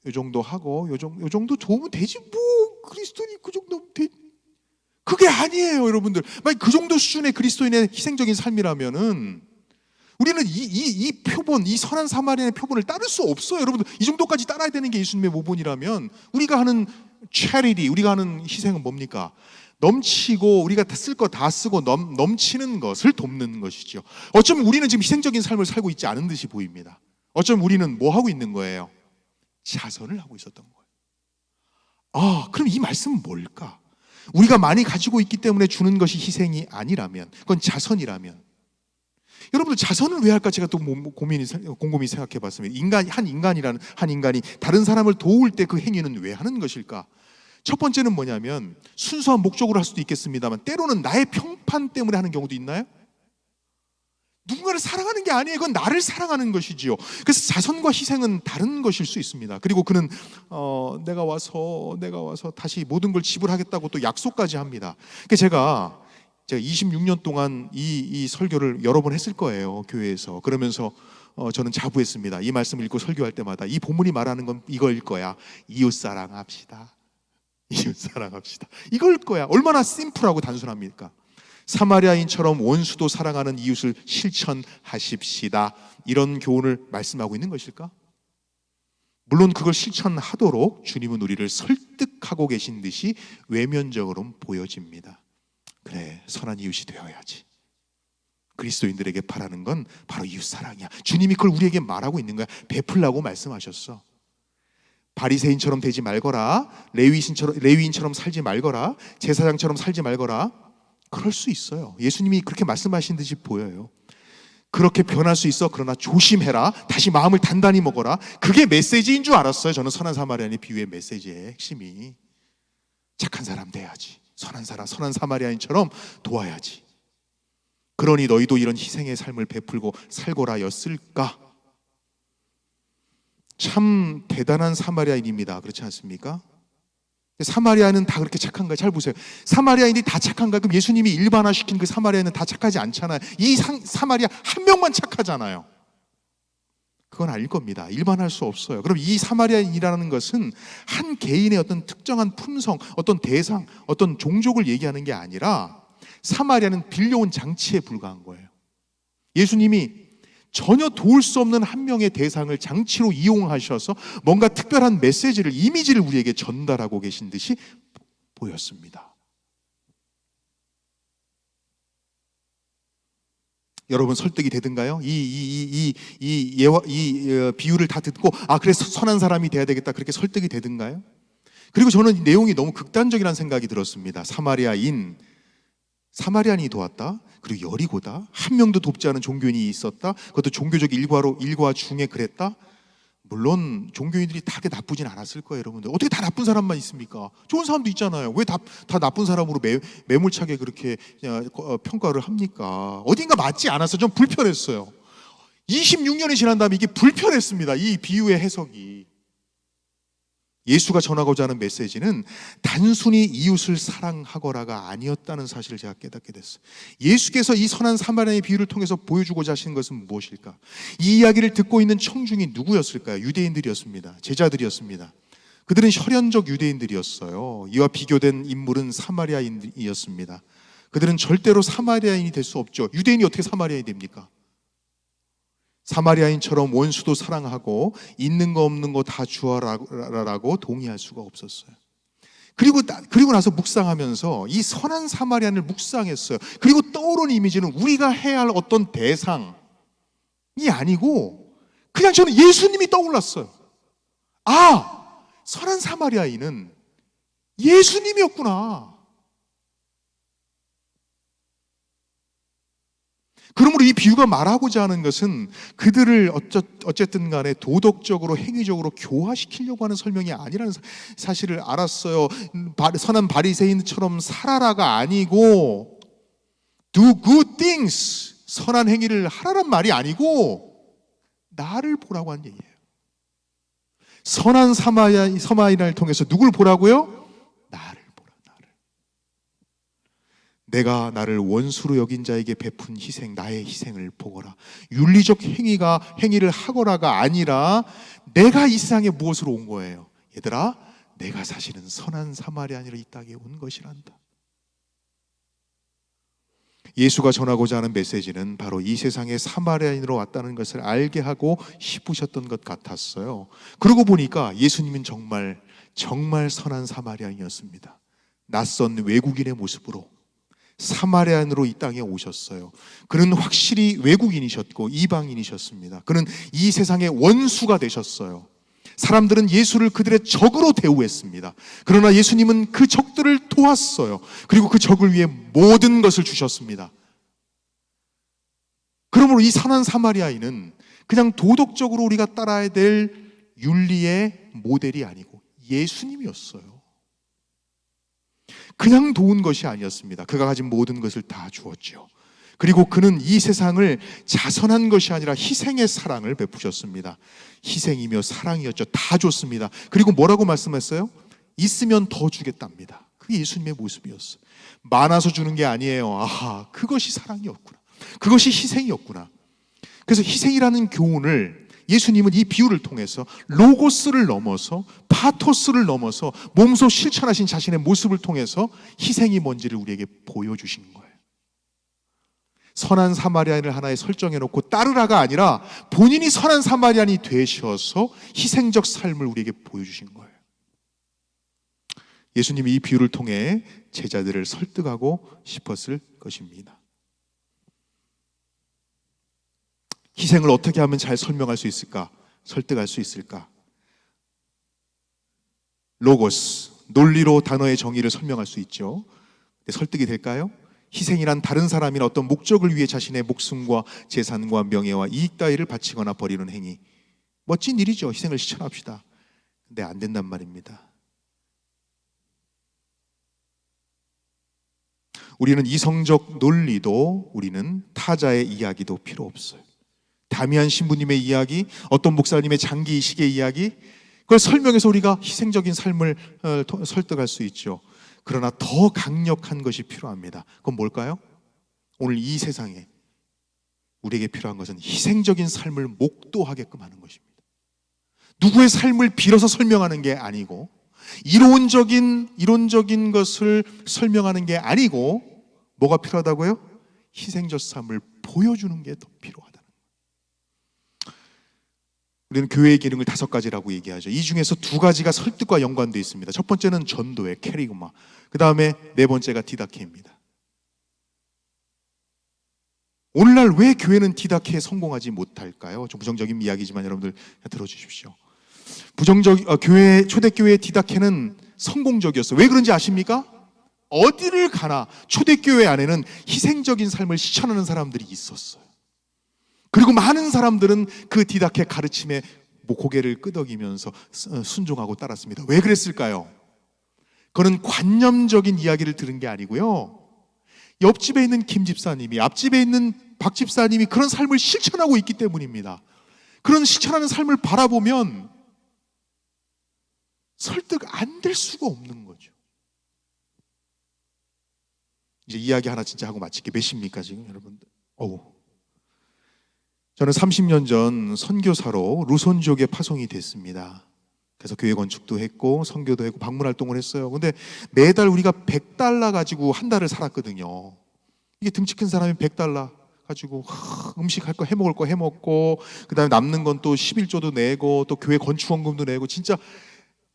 요 정도 하고 요 정도 도우면 되지 뭐, 그리스도인이 그 정도면 되지. 그게 아니에요, 여러분들. 만약 그 정도 수준의 그리스도인의 희생적인 삶이라면은 우리는 이 표본, 이 선한 사마리아의 표본을 따를 수 없어요. 여러분들, 이 정도까지 따라야 되는 게 예수님의 모본이라면 우리가 하는 charity, 우리가 하는 희생은 뭡니까? 넘치고 우리가 쓸 거 다 쓰고 넘치는 것을 돕는 것이죠. 어쩌면 우리는 지금 희생적인 삶을 살고 있지 않은 듯이 보입니다. 어쩌면 우리는 뭐 하고 있는 거예요? 자선을 하고 있었던 거예요. 그럼 이 말씀은 뭘까? 우리가 많이 가지고 있기 때문에 주는 것이 희생이 아니라면, 그건 자선이라면, 여러분들 자선을 왜 할까? 제가 또 곰곰이 생각해 봤습니다. 한 인간이 다른 사람을 도울 때 그 행위는 왜 하는 것일까? 첫 번째는 뭐냐면 순수한 목적으로 할 수도 있겠습니다만 때로는 나의 평판 때문에 하는 경우도 있나요? 누군가를 사랑하는 게 아니에요. 그건 나를 사랑하는 것이지요. 그래서 자선과 희생은 다른 것일 수 있습니다. 그리고 그는 내가 와서 다시 모든 걸 지불하겠다고 또 약속까지 합니다. 제가 26년 동안 이 설교를 여러 번 했을 거예요, 교회에서. 그러면서 저는 자부했습니다. 이 말씀을 읽고 설교할 때마다 이 본문이 말하는 건 이거일 거야. 이웃 사랑합시다. 이걸 거야. 얼마나 심플하고 단순합니까? 사마리아인처럼 원수도 사랑하는 이웃을 실천하십시다. 이런 교훈을 말씀하고 있는 것일까? 물론 그걸 실천하도록 주님은 우리를 설득하고 계신 듯이 외면적으로는 보여집니다. 그래, 선한 이웃이 되어야지. 그리스도인들에게 바라는 건 바로 이웃 사랑이야. 주님이 그걸 우리에게 말하고 있는 거야. 베풀라고 말씀하셨어. 바리새인처럼 되지 말거라, 레위인처럼 살지 말거라, 제사장처럼 살지 말거라. 그럴 수 있어요. 예수님이 그렇게 말씀하신 듯이 보여요. 그렇게 변할 수 있어. 그러나 조심해라. 다시 마음을 단단히 먹어라. 그게 메시지인 줄 알았어요. 저는 선한 사마리아인의 비유의 메시지의 핵심이 착한 사람 돼야지. 선한 사마리아인처럼 도와야지. 그러니 너희도 이런 희생의 삶을 베풀고 살고라 였을까? 참 대단한 사마리아인입니다. 그렇지 않습니까? 사마리아는 다 그렇게 착한가요? 잘 보세요. 사마리아인이 다 착한가요? 그럼 예수님이 일반화시킨 그 사마리아는 다 착하지 않잖아요. 이 사마리아 한 명만 착하잖아요. 그건 아닐 겁니다. 일반화할 수 없어요. 그럼 이 사마리아인이라는 것은 한 개인의 어떤 특정한 품성, 어떤 대상, 어떤 종족을 얘기하는 게 아니라 사마리아는 빌려온 장치에 불과한 거예요. 예수님이 전혀 도울 수 없는 한 명의 대상을 장치로 이용하셔서 뭔가 특별한 메시지를, 이미지를 우리에게 전달하고 계신 듯이 보였습니다. 여러분 설득이 되든가요? 이 비유를 다 듣고 그래 선한 사람이 돼야 되겠다 그렇게 설득이 되든가요? 그리고 저는 이 내용이 너무 극단적이라는 생각이 들었습니다. 사마리안이 도왔다. 그리고 여리고다. 한 명도 돕지 않은 종교인이 있었다. 그것도 종교적 일과 중에 그랬다. 물론 종교인들이 다 그렇게 나쁘진 않았을 거예요, 여러분들. 어떻게 다 나쁜 사람만 있습니까? 좋은 사람도 있잖아요. 왜 다 나쁜 사람으로 매몰차게 그렇게 평가를 합니까? 어딘가 맞지 않아서 좀 불편했어요. 26년이 지난 다음에 이게 불편했습니다. 이 비유의 해석이. 예수가 전하고자 하는 메시지는 단순히 이웃을 사랑하거라가 아니었다는 사실을 제가 깨닫게 됐어요. 예수께서 이 선한 사마리아의 비유를 통해서 보여주고자 하시는 것은 무엇일까? 이 이야기를 듣고 있는 청중이 누구였을까요? 유대인들이었습니다. 제자들이었습니다. 그들은 혈연적 유대인들이었어요. 이와 비교된 인물은 사마리아인이었습니다. 그들은 절대로 사마리아인이 될 수 없죠. 유대인이 어떻게 사마리아인이 됩니까? 사마리아인처럼 원수도 사랑하고 있는 거 없는 거 다 주어라라고 동의할 수가 없었어요. 그리고 나서 묵상하면서 이 선한 사마리아인을 묵상했어요. 그리고 떠오른 이미지는 우리가 해야 할 어떤 대상이 아니고 그냥 저는 예수님이 떠올랐어요. 선한 사마리아인은 예수님이었구나. 그러므로 이 비유가 말하고자 하는 것은 그들을 어쨌든 간에 도덕적으로 행위적으로 교화시키려고 하는 설명이 아니라는 사실을 알았어요. 선한 바리새인처럼 살아라가 아니고 do good things, 선한 행위를 하라란 말이 아니고 나를 보라고 한 얘기예요. 선한 사마리아인을 통해서 누굴 보라고요? 나를 보라. 내가 나를 원수로 여긴 자에게 베푼 희생, 나의 희생을 보거라. 윤리적 행위를 하거라가 아니라 내가 이 세상에 무엇으로 온 거예요? 얘들아, 내가 사실은 선한 사마리아인으로 이 땅에 온 것이란다. 예수가 전하고자 하는 메시지는 바로 이 세상에 사마리아인으로 왔다는 것을 알게 하고 싶으셨던 것 같았어요. 그러고 보니까 예수님은 정말 선한 사마리아인이었습니다. 낯선 외국인의 모습으로 사마리아인으로 이 땅에 오셨어요. 그는 확실히 외국인이셨고 이방인이셨습니다. 그는 이 세상의 원수가 되셨어요. 사람들은 예수를 그들의 적으로 대우했습니다. 그러나 예수님은 그 적들을 도왔어요. 그리고 그 적을 위해 모든 것을 주셨습니다. 그러므로 이 선한 사마리아인은 그냥 도덕적으로 우리가 따라야 될 윤리의 모델이 아니고 예수님이었어요. 그냥 도운 것이 아니었습니다. 그가 가진 모든 것을 다 주었죠. 그리고 그는 이 세상을 자선한 것이 아니라 희생의 사랑을 베푸셨습니다. 희생이며 사랑이었죠. 다 줬습니다. 그리고 뭐라고 말씀했어요? 있으면 더 주겠답니다. 그게 예수님의 모습이었어요. 많아서 주는 게 아니에요. 그것이 사랑이었구나. 그것이 희생이었구나. 그래서 희생이라는 교훈을 예수님은 이 비유를 통해서 로고스를 넘어서 파토스를 넘어서 몸소 실천하신 자신의 모습을 통해서 희생이 뭔지를 우리에게 보여주신 거예요. 선한 사마리아인을 하나에 설정해놓고 따르라가 아니라 본인이 선한 사마리아인이 되셔서 희생적 삶을 우리에게 보여주신 거예요. 예수님이 이 비유를 통해 제자들을 설득하고 싶었을 것입니다. 희생을 어떻게 하면 잘 설명할 수 있을까? 설득할 수 있을까? 로고스, 논리로 단어의 정의를 설명할 수 있죠. 근데 설득이 될까요? 희생이란 다른 사람이나 어떤 목적을 위해 자신의 목숨과 재산과 명예와 이익 따위를 바치거나 버리는 행위. 멋진 일이죠. 희생을 실천합시다. 근데 안 된단 말입니다. 우리는 이성적 논리도 우리는 타자의 이야기도 필요 없어요. 다미안 신부님의 이야기, 어떤 목사님의 장기 이식의 이야기, 그걸 설명해서 우리가 희생적인 삶을 설득할 수 있죠. 그러나 더 강력한 것이 필요합니다. 그건 뭘까요? 오늘 이 세상에 우리에게 필요한 것은 희생적인 삶을 목도하게끔 하는 것입니다. 누구의 삶을 빌어서 설명하는 게 아니고 이론적인 것을 설명하는 게 아니고 뭐가 필요하다고요? 희생적 삶을 보여주는 게 더 필요하다는 거예요. 우리는 교회의 기능을 5가지라고 얘기하죠. 이 중에서 2가지가 설득과 연관되어 있습니다. 첫 번째는 전도회, 캐리그마. 그 다음에 4번째가 디다케입니다. 오늘날 왜 교회는 디다케에 성공하지 못할까요? 좀 부정적인 이야기지만 여러분들 들어주십시오. 교회, 초대교회의 디다케는 성공적이었어요. 왜 그런지 아십니까? 어디를 가나 초대교회 안에는 희생적인 삶을 실천하는 사람들이 있었어요. 그리고 많은 사람들은 그 디다케 가르침에 고개를 끄덕이면서 순종하고 따랐습니다. 왜 그랬을까요? 그거는 관념적인 이야기를 들은 게 아니고요, 옆집에 있는 김 집사님이, 앞집에 있는 박 집사님이 그런 삶을 실천하고 있기 때문입니다. 그런 실천하는 삶을 바라보면 설득 안 될 수가 없는 거죠. 이제 이야기 하나 진짜 하고 마칠게. 몇 시입니까 지금 여러분들? 저는 30년 전 선교사로 루손 지역에 파송이 됐습니다. 그래서 교회 건축도 했고 선교도 했고 방문 활동을 했어요. 근데 매달 우리가 $100 가지고 한 달을 살았거든요. 이게 등치 큰 사람이 $100 가지고 음식 할 거 해먹을 거 해먹고, 그 다음에 남는 건 또 11조도 내고 또 교회 건축원금도 내고, 진짜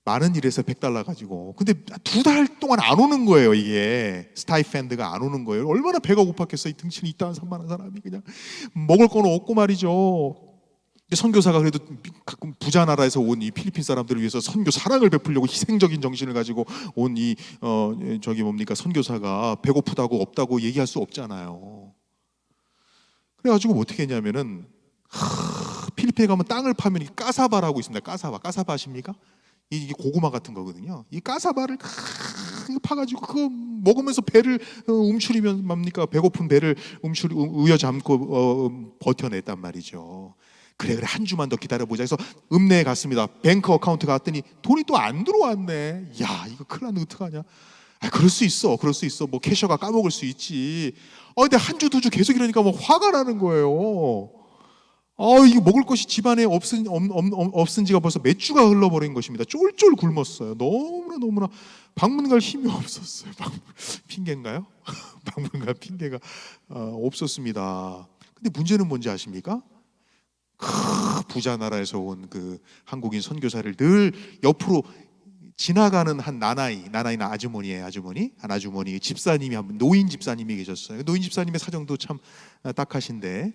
많은 일에서 $100 가지고. 근데 2달 동안 안 오는 거예요. 이게 스타이펜드가 안 오는 거예요. 얼마나 배가 고팠겠어. 이 등치는 이따한 산만한 사람이 그냥 먹을 거는 없고 말이죠. 선교사가 그래도 가끔 부자 나라에서 온 이 필리핀 사람들을 위해서 선교 사랑을 베풀려고 희생적인 정신을 가지고 온 이 선교사가 배고프다고 없다고 얘기할 수 없잖아요. 그래가지고 어떻게 했냐면은 필리핀에 가면 땅을 파면 까사바라고 있습니다. 까사바 아십니까? 이게 고구마 같은 거거든요. 이 까사바를 파가지고 그거 먹으면서 배를 움츠리면 뭡니까? 배고픈 배를 우여잡고 버텨냈단 말이죠. 그래 한 주만 더 기다려보자 해서 읍내에 갔습니다. 뱅크 어카운트 갔더니 돈이 또 안 들어왔네. 야, 이거 큰일 났네. 어떡하냐. 그럴 수 있어. 뭐 캐셔가 까먹을 수 있지. 근데 한 주, 2주 계속 이러니까 뭐 화가 나는 거예요. 이거 먹을 것이 집안에 없은 지가 벌써 몇 주가 흘러버린 것입니다. 쫄쫄 굶었어요. 너무나 방문 갈 힘이 없었어요. 핑계인가요? 방문 갈 핑계가 없었습니다. 근데 문제는 뭔지 아십니까? 부자 나라에서 온 그 한국인 선교사를 늘 옆으로 지나가는 한 나나이는 아주머니예요. 한 아주머니 집사님이, 한 노인 집사님이 계셨어요. 노인 집사님의 사정도 참 딱하신데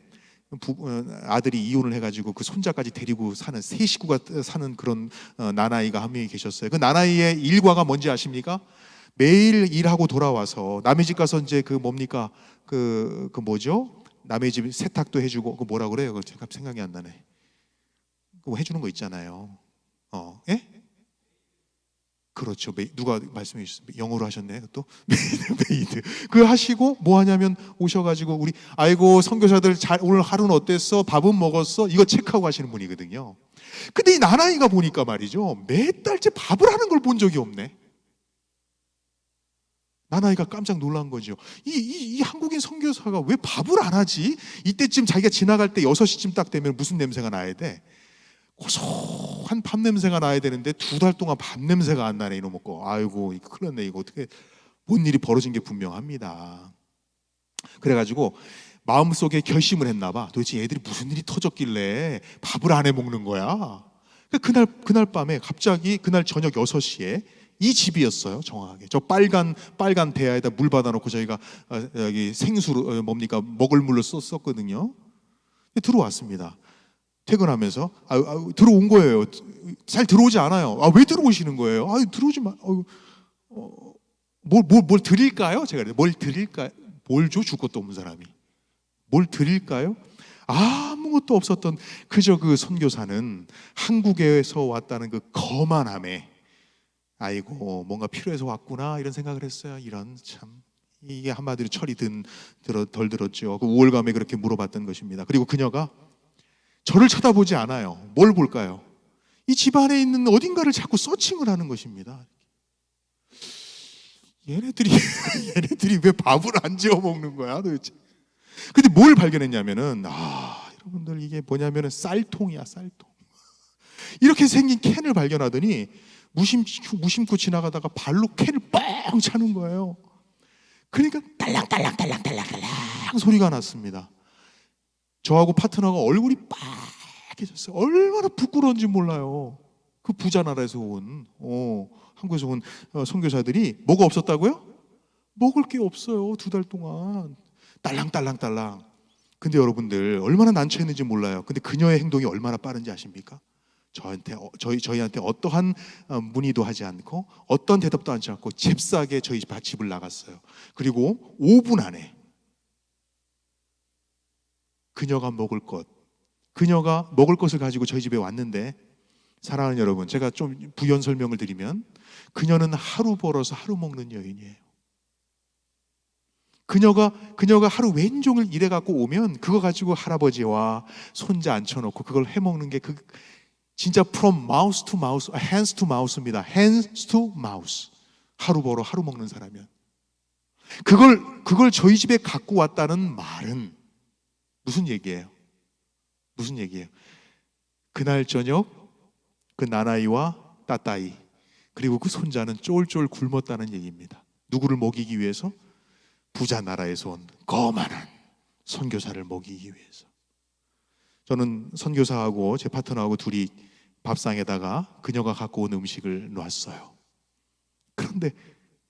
아들이 이혼을 해가지고 그 손자까지 데리고 사는, 세 식구가 사는 그런 나나이가 한 명이 계셨어요. 그 나나이의 일과가 뭔지 아십니까? 매일 일하고 돌아와서 남의 집 가서 이제 뭐죠? 남의 집 세탁도 해주고, 그 뭐라 그래요? 그 제가 생각이 안 나네. 그거 해주는 거 있잖아요. 예? 그렇죠. 누가 말씀해 주셨어요? 영어로 하셨네. 또 메이드. 그거 하시고 뭐 하냐면 오셔가지고 아이고 선교사들 오늘 하루는 어땠어? 밥은 먹었어? 이거 체크하고 하시는 분이거든요. 근데 이 나나이가 보니까 말이죠, 몇 달째 밥을 하는 걸 본 적이 없네. 나나이가 깜짝 놀란 거죠. 이 한국인 선교사가 왜 밥을 안 하지? 이때쯤 자기가 지나갈 때 6시쯤 딱 되면 무슨 냄새가 나야 돼? 고소한 밥 냄새가 나야 되는데 2달 동안 밥 냄새가 안 나네. 이놈 먹고 아이고 이거 큰일 났네. 이거 어떻게, 뭔 일이 벌어진 게 분명합니다. 그래가지고 마음속에 결심을 했나 봐. 도대체 얘들이 무슨 일이 터졌길래 밥을 안 해 먹는 거야. 그날 밤에 갑자기 그날 저녁 6시에 이 집이었어요. 정확하게 저 빨간 대야에다 물 받아놓고 저희가 여기 생수로 먹을 물로 썼거든요. 들어왔습니다. 퇴근하면서 들어온 거예요. 잘 들어오지 않아요. 왜 들어오시는 거예요? 들어오지 마. 뭘 드릴까요? 제가 그래요. 뭘 드릴까요? 뭘 줘? 줄 것도 없는 사람이 뭘 드릴까요? 아무것도 없었던 그저 그 선교사는 한국에서 왔다는 그 거만함에 아이고 뭔가 필요해서 왔구나 이런 생각을 했어요. 이런 참, 이게 한마디로 철이 덜 들었죠. 그 우월감에 그렇게 물어봤던 것입니다. 그리고 그녀가 저를 쳐다보지 않아요. 뭘 볼까요? 이 집안에 있는 어딘가를 자꾸 서칭을 하는 것입니다. 얘네들이 왜 밥을 안 지어 먹는 거야 도대체. 근데 뭘 발견했냐면은 여러분들 이게 뭐냐면은 쌀통이야, 쌀통. 이렇게 생긴 캔을 발견하더니 무심코 지나가다가 발로 캔을 뻥 차는 거예요. 그러니까 딸랑딸랑 소리가 났습니다. 저하고 파트너가 얼굴이 빨개졌어요. 얼마나 부끄러운지 몰라요. 그 부자 나라에서 온 한국에서 온 선교사들이 뭐가 없었다고요? 먹을 게 없어요. 2달 동안 딸랑딸랑딸랑. 근데 여러분들 얼마나 난처했는지 몰라요. 근데 그녀의 행동이 얼마나 빠른지 아십니까? 저희한테 어떠한 문의도 하지 않고 어떤 대답도 하지 않고 잽싸게 저희 집을 나갔어요. 그리고 5분 안에 그녀가 먹을 것을 가지고 저희 집에 왔는데, 사랑하는 여러분, 제가 좀 부연 설명을 드리면 그녀는 하루 벌어서 하루 먹는 여인이에요. 그녀가 하루 왼종일 일해 갖고 오면 그거 가지고 할아버지와 손자 앉혀놓고 그걸 해먹는 게 진짜 from mouth to mouth, hands to mouth입니다. hands to mouth. 하루 벌어 하루 먹는 사람이야. 그걸 저희 집에 갖고 왔다는 말은 무슨 얘기예요? 무슨 얘기예요? 그날 저녁 그 나나이와 따따이 그리고 그 손자는 쫄쫄 굶었다는 얘기입니다. 누구를 먹이기 위해서? 부자 나라에서 온 거만한 선교사를 먹이기 위해서. 저는 선교사하고 제 파트너하고 둘이 밥상에다가 그녀가 갖고 온 음식을 놨어요. 그런데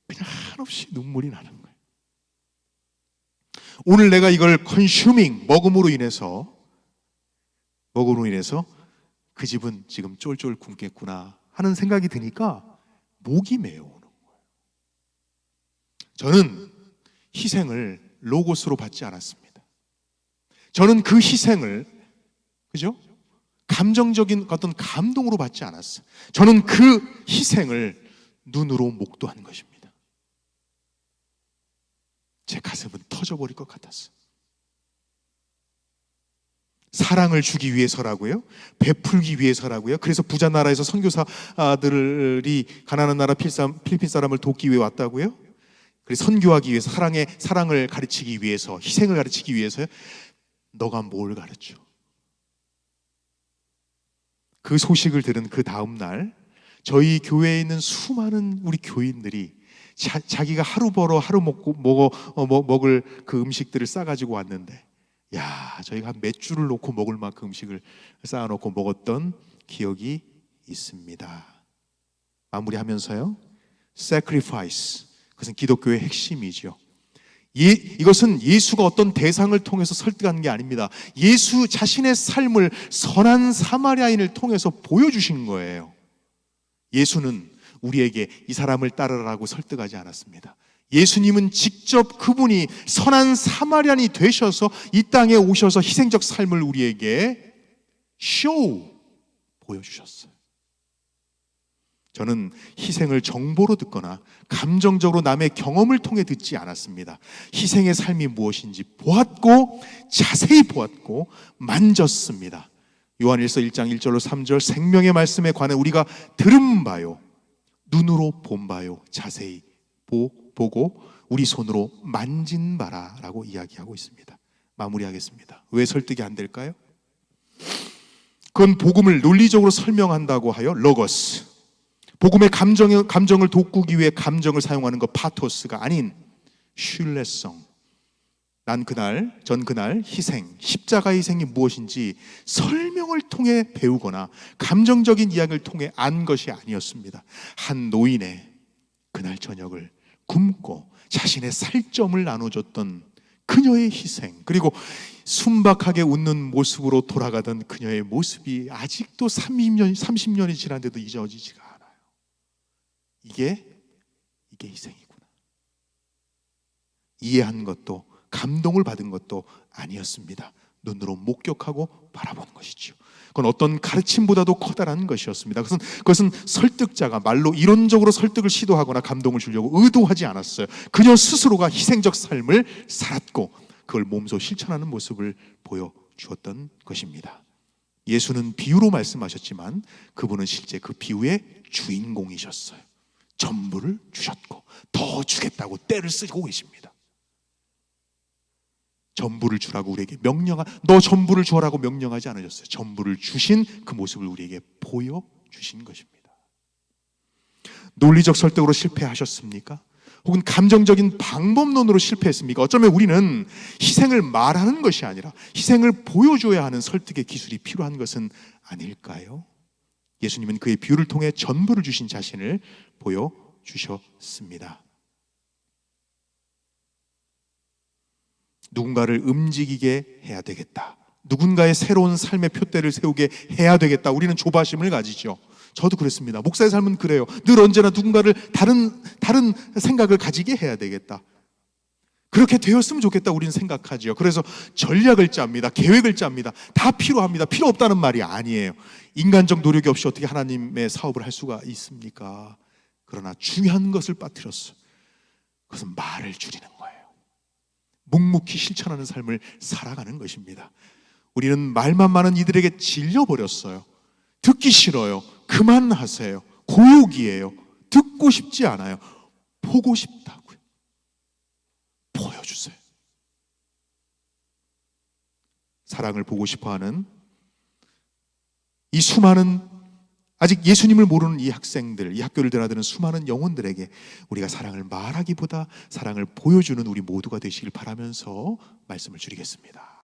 그냥 한없이 눈물이 나는 거예요. 오늘 내가 이걸 먹음으로 인해서 그 집은 지금 쫄쫄 굶겠구나 하는 생각이 드니까 목이 메어오는 거예요. 저는 희생을 로고스로 받지 않았습니다. 저는 그 희생을, 그죠? 감정적인 어떤 감동으로 받지 않았어요. 저는 그 희생을 눈으로 목도한 것입니다. 제 가슴은 터져버릴 것 같았어요. 사랑을 주기 위해서라고요? 베풀기 위해서라고요? 그래서 부자 나라에서 선교사들이 가난한 나라 필리핀 사람을 돕기 위해 왔다고요? 그래서 선교하기 위해서 사랑을 가르치기 위해서, 희생을 가르치기 위해서요? 너가 뭘 가르쳐? 그 소식을 들은 그 다음 날 저희 교회에 있는 수많은 우리 교인들이 자기가 하루 벌어 하루 먹을 그 음식들을 싸가지고 왔는데, 저희가 몇 줄을 놓고 먹을 만큼 음식을 쌓아놓고 먹었던 기억이 있습니다. 마무리하면서요, sacrifice, 그것은 기독교의 핵심이죠. 이것은 예수가 어떤 대상을 통해서 설득하는 게 아닙니다. 예수 자신의 삶을 선한 사마리아인을 통해서 보여주신 거예요. 예수는 우리에게 이 사람을 따르라고 설득하지 않았습니다. 예수님은 직접 그분이 선한 사마리아인이 되셔서 이 땅에 오셔서 희생적 삶을 우리에게 보여주셨어요. 저는 희생을 정보로 듣거나 감정적으로 남의 경험을 통해 듣지 않았습니다. 희생의 삶이 무엇인지 보았고, 자세히 보았고 만졌습니다. 요한일서 1장 1절로 3절, 생명의 말씀에 관해 우리가 들은 바요, 눈으로 본 바요, 자세히 보고 우리 손으로 만진 바라라고 이야기하고 있습니다. 마무리하겠습니다. 왜 설득이 안 될까요? 그건 복음을 논리적으로 설명한다고 하여 로고스, 복음의 감정을 돋구기 위해 감정을 사용하는 것 파토스가 아닌 신뢰성. 전 그날 희생, 십자가의 희생이 무엇인지 설명을 통해 배우거나 감정적인 이야기를 통해 안 것이 아니었습니다. 한 노인의 그날 저녁을 굶고 자신의 살점을 나눠줬던 그녀의 희생, 그리고 순박하게 웃는 모습으로 돌아가던 그녀의 모습이 아직도 30년이 지났는데도 잊어지지가 않아요. 이게 희생이구나. 이해한 것도 감동을 받은 것도 아니었습니다. 눈으로 목격하고 바라본 것이죠. 그건 어떤 가르침보다도 커다란 것이었습니다. 그것은 설득자가 말로 이론적으로 설득을 시도하거나 감동을 주려고 의도하지 않았어요. 그녀 스스로가 희생적 삶을 살았고 그걸 몸소 실천하는 모습을 보여주었던 것입니다. 예수는 비유로 말씀하셨지만 그분은 실제 그 비유의 주인공이셨어요. 전부를 주셨고 더 주겠다고 때를 쓰고 계십니다. 전부를 주라고 우리에게 너 전부를 주라고 명령하지 않으셨어요. 전부를 주신 그 모습을 우리에게 보여주신 것입니다. 논리적 설득으로 실패하셨습니까? 혹은 감정적인 방법론으로 실패했습니까? 어쩌면 우리는 희생을 말하는 것이 아니라 희생을 보여줘야 하는 설득의 기술이 필요한 것은 아닐까요? 예수님은 그의 비유를 통해 전부를 주신 자신을 보여주셨습니다. 누군가를 움직이게 해야 되겠다. 누군가의 새로운 삶의 표대를 세우게 해야 되겠다. 우리는 조바심을 가지죠. 저도 그랬습니다. 목사의 삶은 그래요. 늘 언제나 누군가를 다른 생각을 가지게 해야 되겠다. 그렇게 되었으면 좋겠다 우리는 생각하죠. 그래서 전략을 짭니다. 계획을 짭니다. 다 필요합니다. 필요 없다는 말이 아니에요. 인간적 노력이 없이 어떻게 하나님의 사업을 할 수가 있습니까? 그러나 중요한 것을 빠뜨렸어요. 그것은 말을 줄이는 거예요. 묵묵히 실천하는 삶을 살아가는 것입니다. 우리는 말만 많은 이들에게 질려버렸어요. 듣기 싫어요. 그만하세요. 고욕이에요. 듣고 싶지 않아요. 보고 싶다고요. 보여주세요. 사랑을 보고 싶어하는 이 수많은 아직 예수님을 모르는 이 학생들, 이 학교를 드나드는 수많은 영혼들에게 우리가 사랑을 말하기보다 사랑을 보여주는 우리 모두가 되시길 바라면서 말씀을 드리겠습니다.